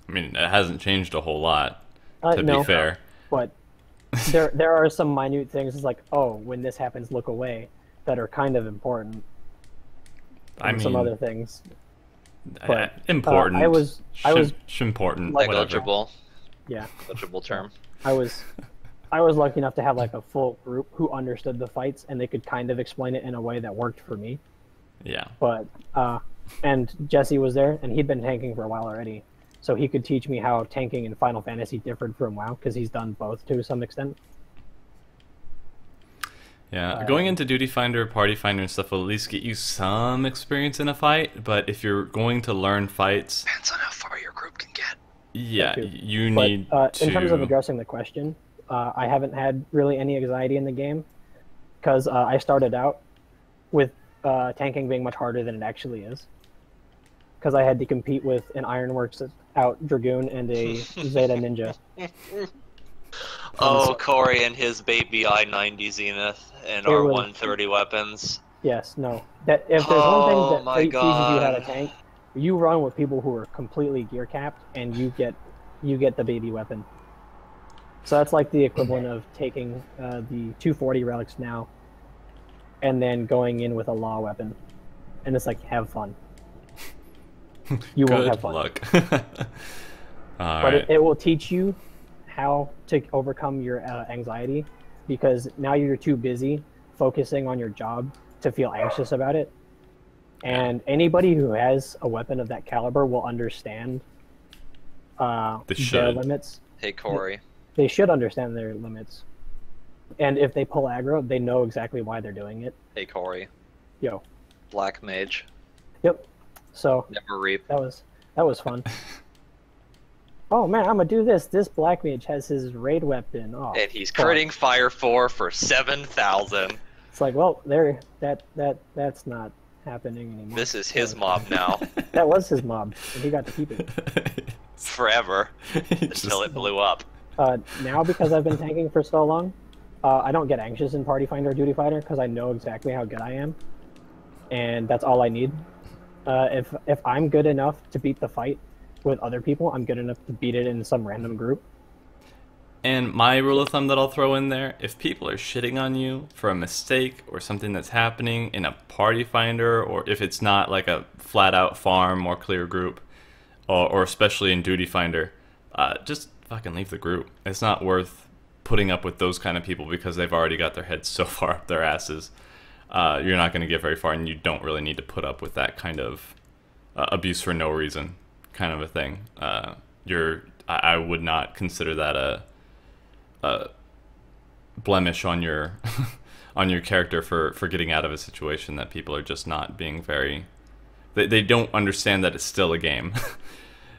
I mean, it hasn't changed a whole lot, to No, be fair. but there are some minute things. It's like, oh, when this happens, look away, that are kind of important. I mean, some other things. But, important. I was important. like, whatever. Negligible. Yeah. Negligible term. I was lucky enough to have like a full group who understood the fights and they could kind of explain it in a way that worked for me. Yeah. But and Jesse was there and he'd been tanking for a while already, so he could teach me how tanking in Final Fantasy differed from WoW because he's done both to some extent. Yeah, going into Duty Finder, Party Finder, and stuff will at least get you some experience in a fight. But if you're going to learn fights, Depends on how far your group can get. yeah, you But need to. in terms of addressing the question, I haven't had really any anxiety in the game because I started out with tanking being much harder than it actually is. Because I had to compete with an Ironworks out Dragoon and a Zeta Ninja. Oh, Corey and his baby I-90 Zenith and It our was- 130 weapons. Yes, no. That if there's Oh one my thing that teaches you how to God. tank, you run with people who are completely gear capped, and you get the baby weapon. So that's like the equivalent of taking the 240 relics now, and then going in with a law weapon, and it's like have fun. You won't Good have fun. luck. All But right. it will teach you how to overcome your anxiety, because now you're too busy focusing on your job to feel anxious about it. And anybody who has a weapon of that caliber will understand their should. limits. Hey, Corey. They should understand their limits. And if they pull aggro, they know exactly why they're doing it. Hey, Corey. Yo. Black Mage. Yep. So Never reap. that was fun. Oh man, I'm gonna do this. This Black Mage has his raid weapon. Oh, And he's fuck. critting Fire 4 for 7,000. It's like, well, that's not happening anymore. This is his mob now. That was his mob, and he got to keep it. Forever. Until it blew up. Now, because I've been tanking for so long, I don't get anxious in Party Finder or Duty Fighter because I know exactly how good I am, and that's all I need. If I'm good enough to beat the fight with other people, I'm good enough to beat it in some random group. And my rule of thumb that I'll throw in there, if people are shitting on you for a mistake or something that's happening in a Party Finder, or if it's not like a flat-out farm or clear group, or especially in Duty Finder, just fucking leave the group. It's not worth putting up with those kind of people because they've already got their heads so far up their asses. You're not going to get very far, and you don't really need to put up with that kind of abuse for no reason kind of a thing. I would not consider that a blemish on your on your character for getting out of a situation that people are just not being very. They don't understand that it's still a game.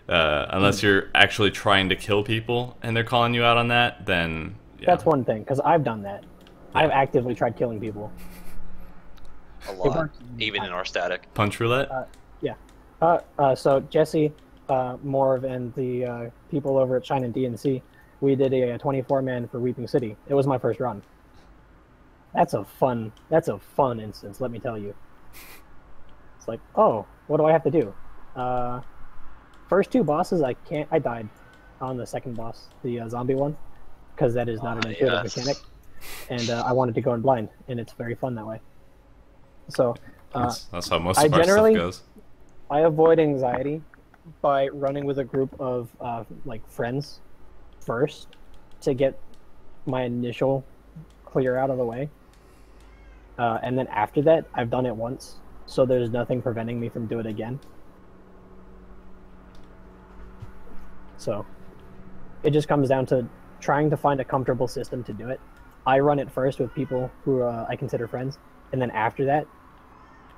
Unless you're actually trying to kill people and they're calling you out on that, then yeah. That's one thing, because I've done that. Yeah. I've actively tried killing people. A lot. works. Even in our static. Punch roulette. So Jesse, Morv, and the people over at Shine and DNC, we did a 24-man for Weeping City. It was my first run. That's a fun instance, let me tell you. It's like, oh, what do I have to do? First two bosses, I died on the second boss, the zombie one, because that is not an intuitive mechanic. And I wanted to go in blind, and it's very fun that way. So that's how most I of our stuff generally- goes. I avoid anxiety by running with a group of like friends first to get my initial clear out of the way. And then after that, I've done it once, so there's nothing preventing me from doing it again. So it just comes down to trying to find a comfortable system to do it. I run it first with people who I consider friends, and then after that,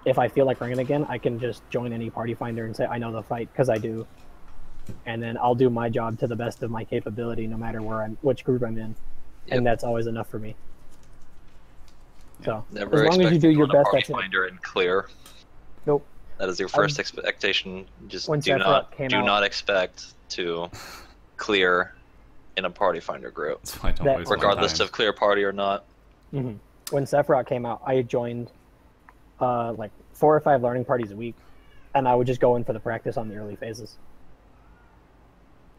if I feel like running again, I can just join any party finder and say I know the fight, because I do. and then I'll do my job to the best of my capability, no matter which group I'm in, and that's always enough for me. So Never as long as you do your best, that's it. Finder and clear. Nope. That is your first expectation. Just when do Sephiroth not expect to clear in a party finder group, That's why I don't waste my regardless time. of clear party or not. When Sephiroth came out, I joined like 4 or 5 learning parties a week, and I would just go in for the practice on the early phases.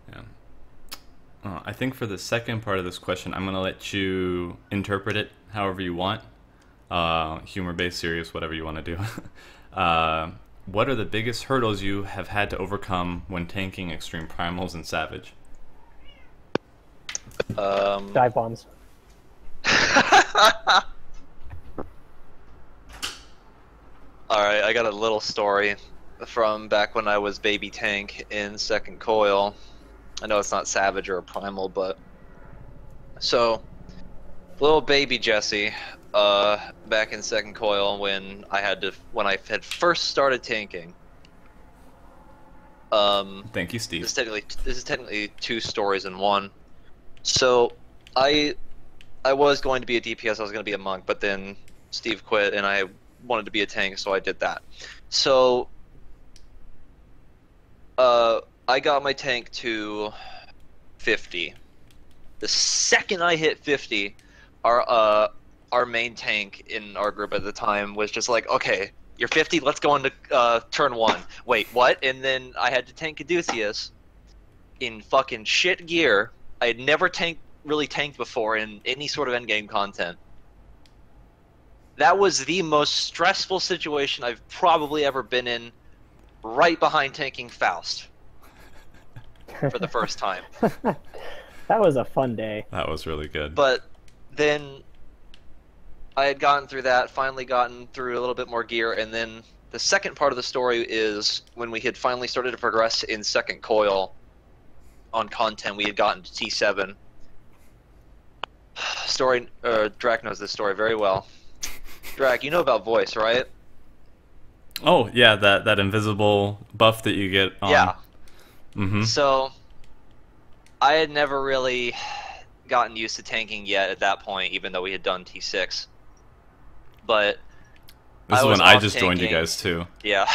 Yeah. I think for the second part of this question, I'm going to let you interpret it however you want. Humor-based, serious, whatever you want to do. What are the biggest hurdles you have had to overcome when tanking extreme primals and savage? Dive bombs. Alright, I got a little story from back when I was baby tank in second coil. I know it's not savage or a primal, but so little baby Jesse, back in second coil when I had first started tanking. Thank you, Steve. This is technically 2 stories in one. So I was going to be a DPS, I was going to be a monk, but then Steve quit and I wanted to be a tank, so I did that. So I got my tank to 50. The second I hit 50, our main tank in our group at the time was just like, okay, you're 50, let's go into turn 1. Wait, what? And then I had to tank Caduceus in fucking shit gear. I had never really tanked before in any sort of endgame content. That was the most stressful situation I've probably ever been in, right behind tanking Faust for the first time. That was a fun day. That was really good. But then I had gotten through that, finally gotten through a little bit more gear, and then the second part of the story is when we had finally started to progress in second coil on content. We had gotten to T7. Drak knows this story very well. Drak, you know about voice, right? Oh, yeah, that invisible buff that you get on. Yeah. Mm-hmm. So I had never really gotten used to tanking yet at that point, even though we had done T6. But this is when I just joined you guys too. Yeah.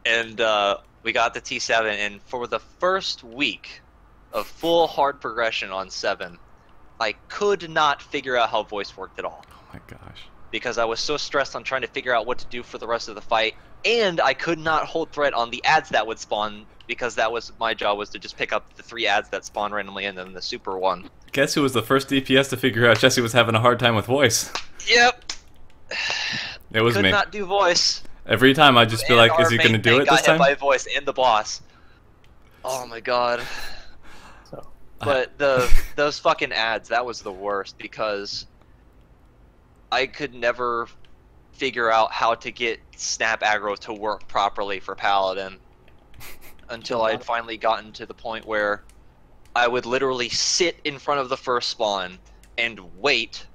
And we got to T7, and for the first week of full hard progression on 7, I could not figure out how voice worked at all. Oh my gosh. Because I was so stressed on trying to figure out what to do for the rest of the fight, and I could not hold threat on the ads that would spawn, because that was my job, was to just pick up the 3 ads that spawn randomly and then the super one. Guess who was the first DPS to figure out Jesse was having a hard time with voice? Yep. It was me. Could not do voice. Every time I'd just be like, is he going to do it this time? Got hit by voice and the boss. Oh my god. So. But those fucking ads, that was the worst, because I could never figure out how to get snap aggro to work properly for Paladin until I had finally gotten to the point where I would literally sit in front of the first spawn and wait,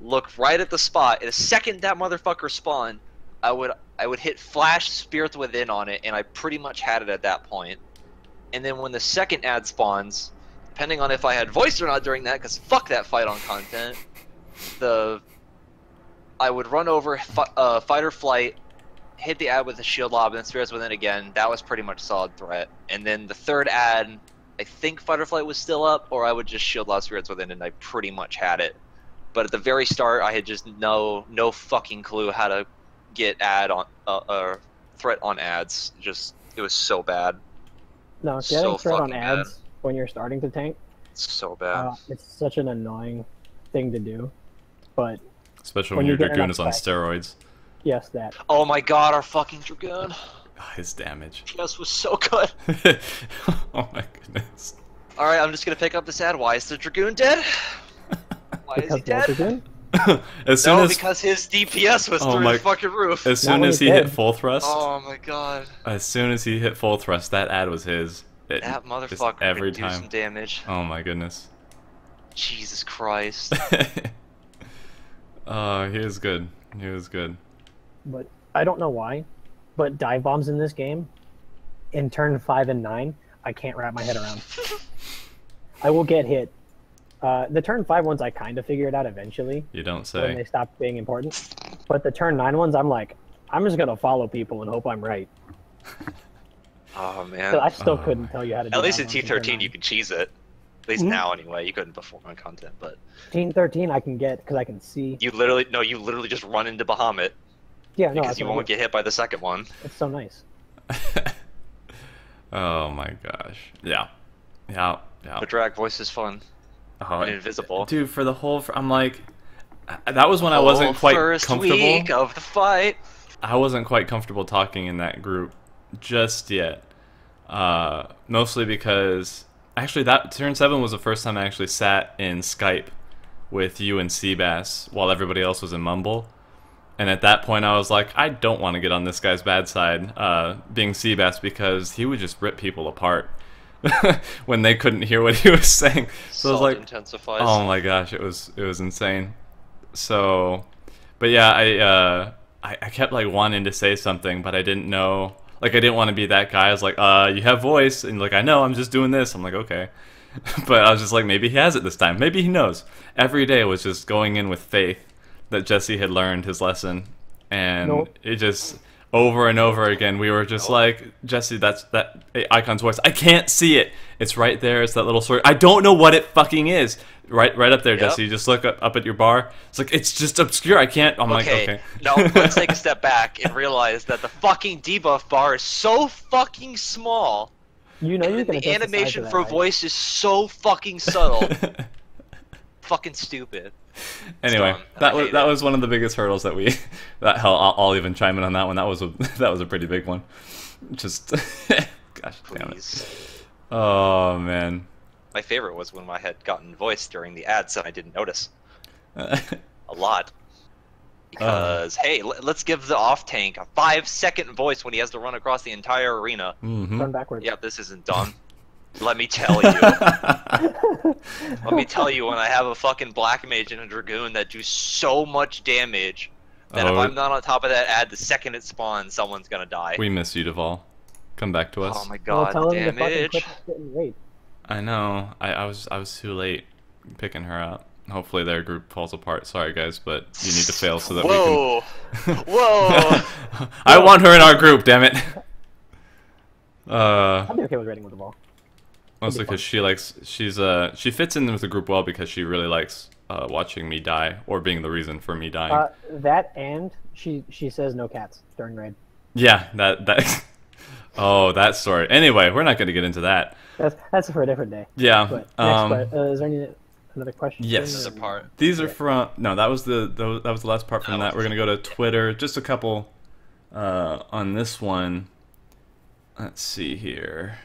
look right at the spot, and the second that motherfucker spawned, I would hit flash Spirit Within on it, and I pretty much had it at that point. And then when the second ad spawns, depending on if I had voice or not during that, because fuck that fight on content, I would run over fight or flight, hit the ad with a shield lob, and then Spirits Within again. That was pretty much solid threat. And then the third ad, I think fight or flight was still up, or I would just shield lob Spirits Within, and I pretty much had it. But at the very start, I had just no fucking clue how to get ad on threat on ads. Just, it was so bad. No, getting threat on ads when you're starting to tank, it's so bad. it's such an annoying thing to do. But especially when your Dragoon is on steroids. Yes, that. Oh my god, our fucking Dragoon. His damage. Yes, was so good. Oh my goodness. Alright, I'm just gonna pick up this ad. Why is the Dragoon dead? Why is he dead? Because his DPS was through the fucking roof. As soon as he hit full thrust. Oh my god. As soon as he hit full thrust, that ad was his. That motherfucker could do some damage. Oh my goodness. Jesus Christ. He was good. He was good. But I don't know why, but dive bombs in this game, in turn 5 and 9, I can't wrap my head around. I will get hit. The turn 5 ones I kind of figured out eventually. You don't When say. they stopped being important. But the turn 9 ones, I'm like, I'm just gonna follow people and hope I'm right. Oh So man. I still couldn't tell you how to do At least that in on turn T13 9. you can cheese it. At least now anyway. You couldn't before on content, but Team 13 I can get because I can see. you literally just run into Bahamut Yeah, no, because that's you what I won't do. get hit by the second one. It's so nice. Oh my gosh. Yeah. Yeah. Yeah. The drag voice is fun Oh, and invisible. dude, for the whole, I'm like, that was when I wasn't quite first comfortable. week of the fight. I wasn't quite comfortable talking in that group just yet. Mostly because, actually, that turn 7 was the first time I actually sat in Skype with you and Seabass while everybody else was in Mumble. And at that point, I was like, I don't want to get on this guy's bad side, being Seabass, because he would just rip people apart when they couldn't hear what he was saying. So I was Salt like, intensifies. oh my gosh, it was insane. So, but yeah, I kept like wanting to say something, but I didn't know. Like, I didn't want to be that guy. I was like, you have voice, and like, I know, I'm just doing this. I'm like, okay. But I was just like, maybe he has it this time. Maybe he knows. Every day was just going in with faith that Jesse had learned his lesson, and Nope. it just over and over again we were just like, Jesse, that's that icon's voice. I can't see it. It's right there. It's that little sword. I don't know what it fucking is. Right up there, Yep. Jesse. You just look up at your bar. It's like, it's just obscure. I can't. I'm like, okay. No, let's take a step back and realize that the fucking debuff bar is so fucking small. You know And you then can the adjust the size animation of that, for right? voice is so fucking subtle. Fucking stupid. Anyway, dumb, and that I was hate that it. was one of the biggest hurdles that we. That hell, I'll even chime in on that one. That was a that was a pretty big one. Just, gosh damn it. Please. Oh man. My favorite was when I had gotten voice during the ads and I didn't notice. A lot. Because, hey, let's give the off-tank a 5-second voice when he has to run across the entire arena. Mm-hmm. Run backwards. Yep, this isn't done. Let me tell you. Let me tell you, when I have a fucking Black Mage and a Dragoon that do so much damage, that if Oh. I'm not on top of that ad the second it spawns, someone's gonna die. We miss you, Duvall. Come back to us. Oh my Well, god, tell the him to fucking damage. quit getting raped. I know. I was too late picking her up. Hopefully their group falls apart. Sorry guys, but you need to fail so that Whoa! we can. Whoa! I want her in our group. Damn it. I'd be okay with raiding with the ball. Mostly because she fits in with the group well because she really likes watching me die or being the reason for me dying. That and she says no cats during raid. Yeah, that. Oh, that story. Anyway, we're not going to get into that. That's for a different day. Yeah. But next, is there another question? Yes. This is a part. These are from no. That was the last part from that. We're gonna go to Twitter. Just a couple on this one. Let's see here.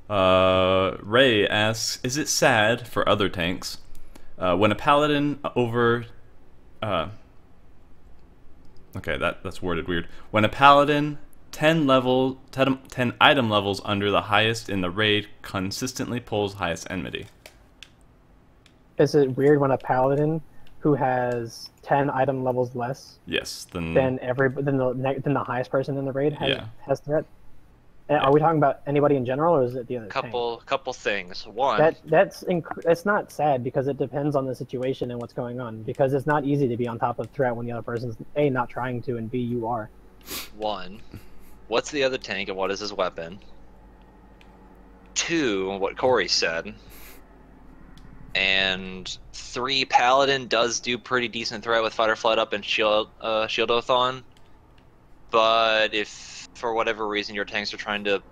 Ray asks, "Is it sad for other tanks when a paladin over?" Okay, that's worded weird. When a paladin 10 item levels under the highest in the raid consistently pulls highest enmity. Is it weird when a paladin who has 10 item levels less Yes, than the highest person in the raid has threat? Yeah. Are we talking about anybody in general, or is it the other tank? Couple things. One. That's not sad because it depends on the situation and what's going on. Because it's not easy to be on top of threat when the other person's A, not trying to, and B, you are. One. What's the other tank and what is his weapon? Two, what Corey said. And 3, Paladin does do pretty decent threat with Fighter Flight Up and Shield Oath on. But if, for whatever reason, your tanks are trying to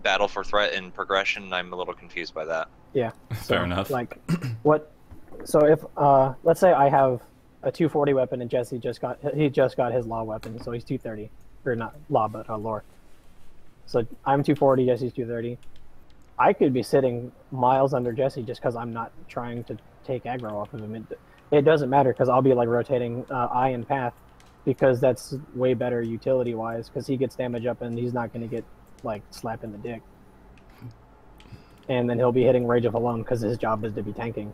battle for threat and progression, I'm a little confused by that. Yeah. Fair enough. Like, what? So if let's say I have a 240 weapon and Jesse just got his law weapon, so he's 230, or not law but lore. So I'm 240, Jesse's 230. I could be sitting miles under Jesse just because I'm not trying to take aggro off of him. It doesn't matter because I'll be like rotating eye and path because that's way better utility wise because he gets damage up and he's not going to get like slapped in the dick. And then he'll be hitting Rage of Alone because his job is to be tanking.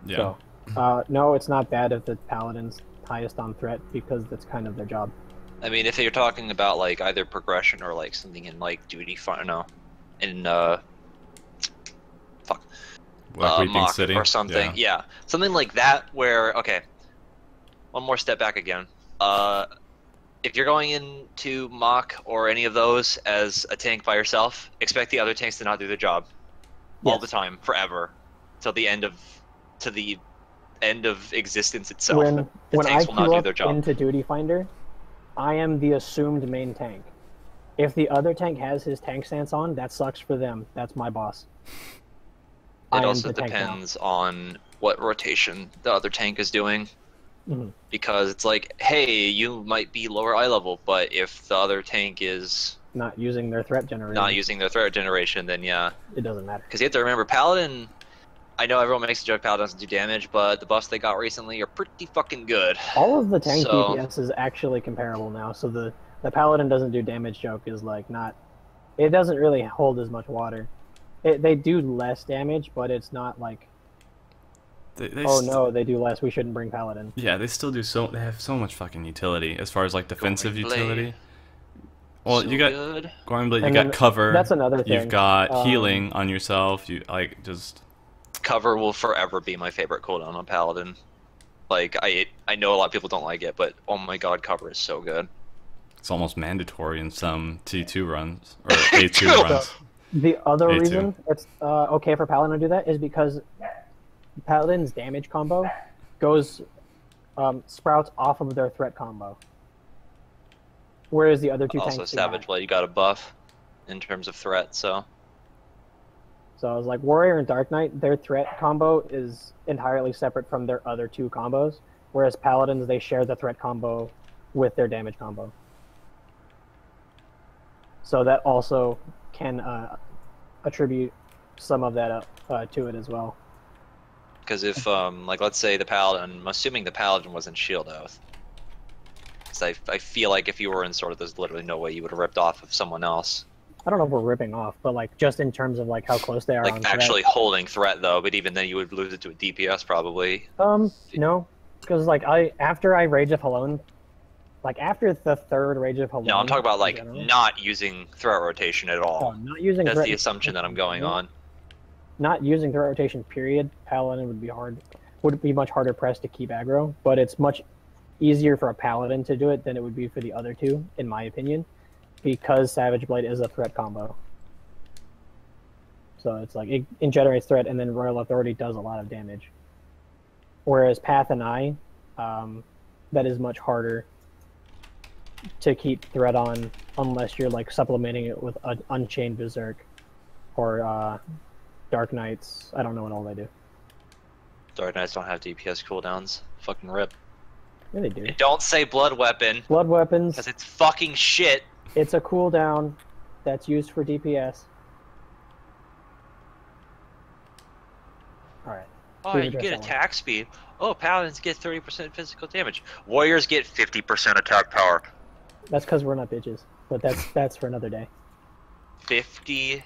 Yeah. So, no, it's not bad if the Paladin's highest on threat because that's kind of their job. I mean, if you're talking about like either progression or like something in like duty, no, in fuck, Black Weeping Mach City or something, yeah, something like that. Where okay, one more step back again. If you're going into Mach or any of those as a tank by yourself, expect the other tanks to not do their job all the time, forever, till the end of existence itself. When I tanks will not queue do up their job. into Duty Finder, I am the assumed main tank. If the other tank has his tank stance on, that sucks for them. That's my boss. It also depends on what rotation the other tank is doing. Mm-hmm. Because it's like, hey, you might be lower eye level, but if the other tank is not using their threat generation, then yeah, it doesn't matter. Because you have to remember, Paladin, I know everyone makes a joke Paladin doesn't do damage, but the buffs they got recently are pretty fucking good. All of the tank DPS is actually comparable now, so the Paladin doesn't do damage joke is like not... It doesn't really hold as much water. They do less damage, but it's not like... they do less, we shouldn't bring Paladin. Yeah, they still do they have so much fucking utility as far as like defensive utility. Well, you got Goring Blade, you got cover. That's another thing. You've got healing on yourself. You like just cover will forever be my favorite cooldown on Paladin. Like I know a lot of people don't like it, but oh my god, cover is so good. It's almost mandatory in some T2 runs or A2 runs. The other reason it's okay for Paladin to do that is because Paladin's damage combo goes sprouts off of their threat combo, whereas the other two tanks also Savage Blade, you got a buff in terms of threat. So I was like, Warrior and Dark Knight, their threat combo is entirely separate from their other two combos, whereas Paladins, they share the threat combo with their damage combo. So that also can attribute some of that to it as well. Because if, like, let's say the Paladin, I'm assuming the Paladin was in Shield Oath. Because I feel like if you were in Sword, there's literally no way you would have ripped off of someone else. I don't know if we're ripping off, but like just in terms of like how close they are like on actually holding threat though, but even then you would lose it to a DPS probably. No, because like after I Rage of Halone, like after the third Rage of Halone. No, I'm talking about like not using threat rotation at all. Oh, not using. That's the assumption that I'm going on. Not using threat rotation. Period. Paladin would be much harder pressed to keep aggro, but it's much easier for a Paladin to do it than it would be for the other two, in my opinion. Because Savage Blade is a threat combo. So it's like, it generates threat and then Royal Authority does a lot of damage. Whereas Path and Eye, that is much harder to keep threat on unless you're like supplementing it with an Unchained Berserk or Dark Knights. I don't know what all they do. Dark Knights don't have DPS cooldowns. Fucking rip. Yeah, they do. And don't say Blood Weapon. Blood Weapons. Because it's fucking shit. It's a cooldown that's used for DPS. Alright. Oh, you get attack speed. Oh, Paladins get 30% physical damage. Warriors get 50% attack power. That's because we're not bitches. But that's for another day. 50%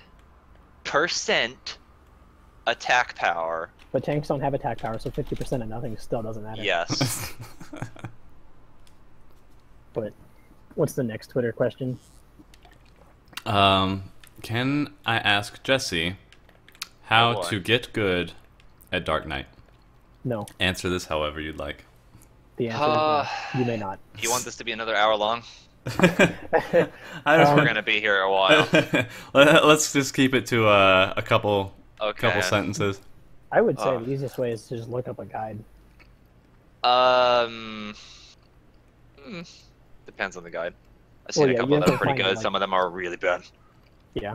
attack power. But tanks don't have attack power, so 50% of nothing still doesn't matter. Yes. But what's the next Twitter question? Can I ask Jesse how to get good at Dark Knight? No. Answer this however you'd like. The answer is no. You may not. Do you want this to be another hour long? We're gonna be here a while. Let's just keep it to a couple sentences. I would say the easiest way is to just look up a guide. Depends on the guide. I've seen a couple that are pretty good. Some of them are really bad. Yeah.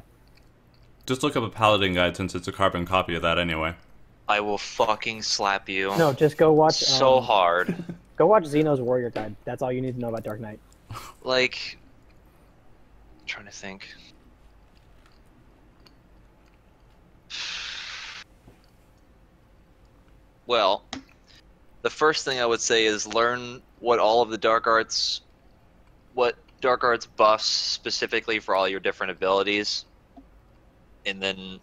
Just look up a Paladin guide since it's a carbon copy of that anyway. I will fucking slap you. No, just go watch. So hard. Go watch Xeno's Warrior Guide. That's all you need to know about Dark Knight. Like, I'm trying to think. Well, the first thing I would say is learn what all of the Dark Arts buffs specifically for all your different abilities, and then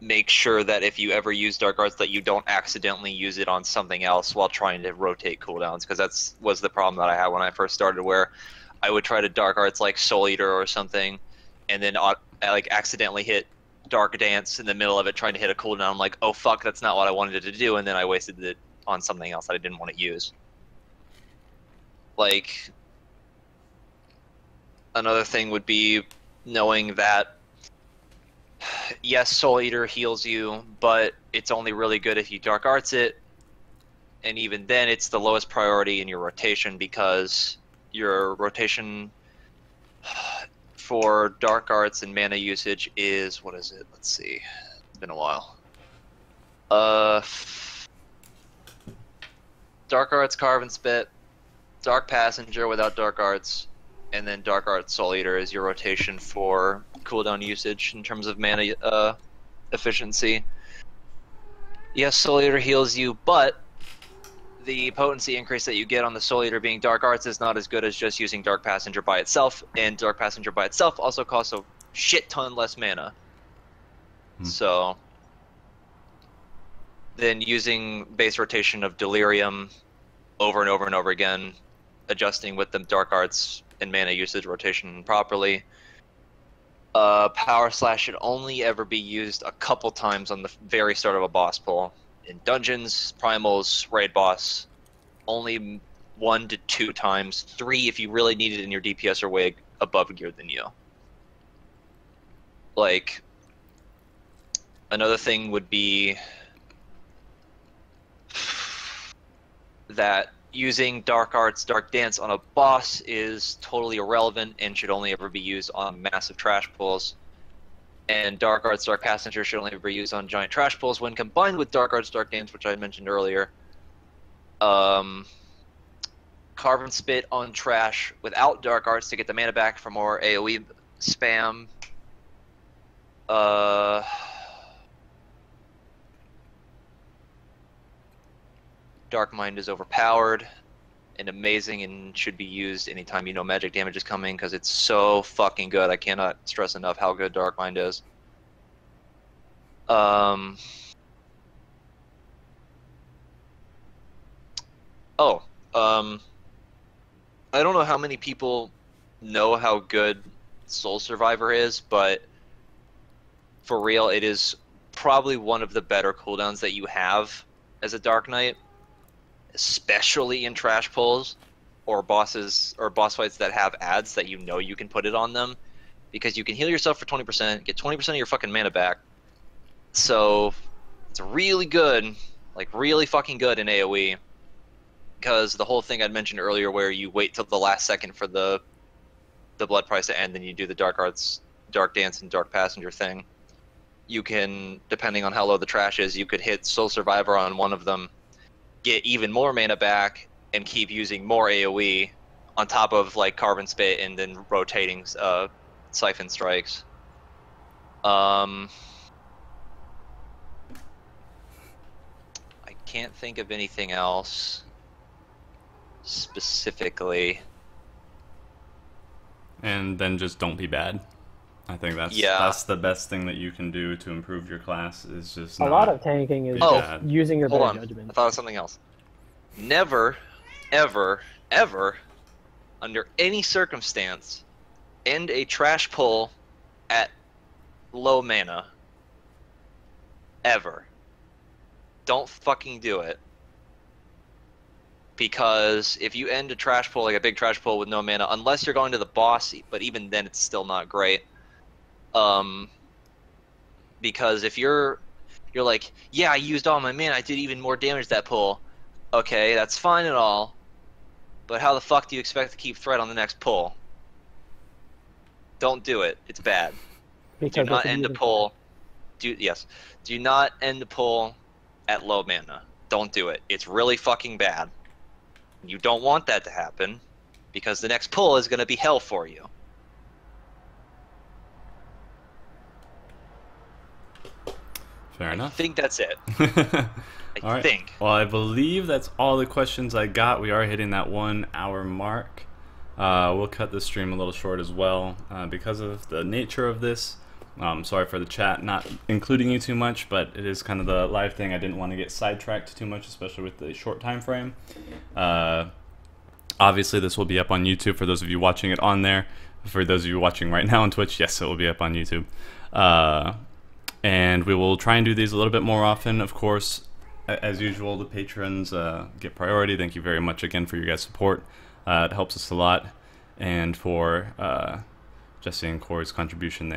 make sure that if you ever use Dark Arts that you don't accidentally use it on something else while trying to rotate cooldowns, because was the problem that I had when I first started, where I would try to Dark Arts like Soul Eater or something, and then I like accidentally hit Dark Dance in the middle of it trying to hit a cooldown. I'm like, oh fuck, that's not what I wanted it to do, and then I wasted it on something else that I didn't want to use. Like, another thing would be knowing that, yes, Soul Eater heals you, but it's only really good if you Dark Arts it, and even then it's the lowest priority in your rotation because your rotation for Dark Arts and mana usage is, what is it? Let's see. It's been a while. Dark Arts, Carve and Spit, Dark Passenger without Dark Arts, and then Dark Arts Soul Eater is your rotation for cooldown usage in terms of mana efficiency. Yes, Soul Eater heals you, but the potency increase that you get on the Soul Eater being Dark Arts is not as good as just using Dark Passenger by itself, and Dark Passenger by itself also costs a shit ton less mana. So then using base rotation of Delirium over and over and over again, adjusting with the Dark Arts and mana usage rotation properly. Power Slash should only ever be used a couple times on the very start of a boss pull. In dungeons, primals, raid boss, only 1 to 2 times. 3 if you really need it in your DPS or way above gear than you. Like, another thing would be that using Dark Arts, Dark Dance on a boss is totally irrelevant and should only ever be used on massive trash pulls. And Dark Arts, Dark Passenger should only be used on giant trash pulls when combined with Dark Arts, Dark Dance, which I mentioned earlier. Carve and Spit on trash without Dark Arts to get the mana back for more AoE spam. Dark Mind is overpowered and amazing and should be used anytime you know magic damage is coming because it's so fucking good. I cannot stress enough how good Dark Mind is. I don't know how many people know how good Soul Survivor is, but for real, it is probably one of the better cooldowns that you have as a Dark Knight, especially in trash pulls or bosses or boss fights that have ads that you know you can put it on them, because you can heal yourself for 20%, get 20% of your fucking mana back. So it's really good, like really fucking good in AoE, because the whole thing I'd mentioned earlier where you wait till the last second for the blood price to end and you do the Dark Arts, Dark Dance, and Dark Passenger thing. You can, depending on how low the trash is, you could hit Soul Survivor on one of them, get even more mana back, and keep using more AoE on top of like Carve and Spit and then rotating Siphon Strikes. I can't think of anything else specifically. And then just don't be bad. I think that's the best thing that you can do to improve your class is just a lot of tanking is just using your better judgment. I thought of something else. Never, ever, ever, under any circumstance, end a trash pull at low mana. Ever. Don't fucking do it. Because if you end a trash pull, like a big trash pull with no mana, unless you're going to the boss, but even then it's still not great. Because if you're like, yeah, I used all my mana, I did even more damage that pull. Okay, that's fine and all, but how the fuck do you expect to keep threat on the next pull? Don't do it. It's bad. Do not end a pull. Do not end the pull at low mana. Don't do it. It's really fucking bad. You don't want that to happen, because the next pull is going to be hell for you. Fair enough. I think that's it. I think. Well, I believe that's all the questions I got. We are hitting that 1 hour mark. We'll cut the stream a little short as well because of the nature of this. Sorry for the chat not including you too much, but it is kind of the live thing. I didn't want to get sidetracked too much, especially with the short time frame. Obviously, this will be up on YouTube for those of you watching it on there. For those of you watching right now on Twitch, yes, it will be up on YouTube. And we will try and do these a little bit more often, of course. As usual, the patrons get priority. Thank you very much again for your guys' support. It helps us a lot. And for Jesse and Corey's contribution,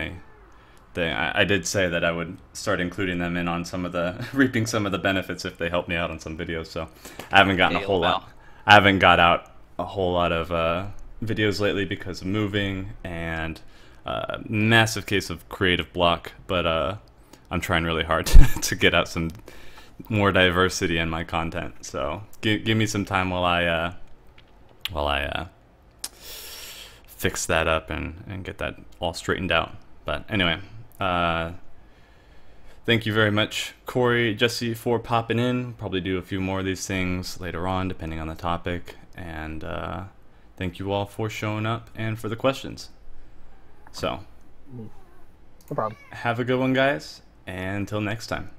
I did say that I would start including them in on some of the reaping some of the benefits if they help me out on some videos. So I haven't gotten a whole lot. I haven't got out a whole lot of videos lately because of moving and massive case of creative block. But I'm trying really hard to get out some more diversity in my content. So give me some time while I fix that up and get that all straightened out. But anyway. Thank you very much, Corey, Jesse, for popping in. Probably do a few more of these things later on, depending on the topic. And thank you all for showing up and for the questions. So, No problem. Have a good one, guys, and until next time.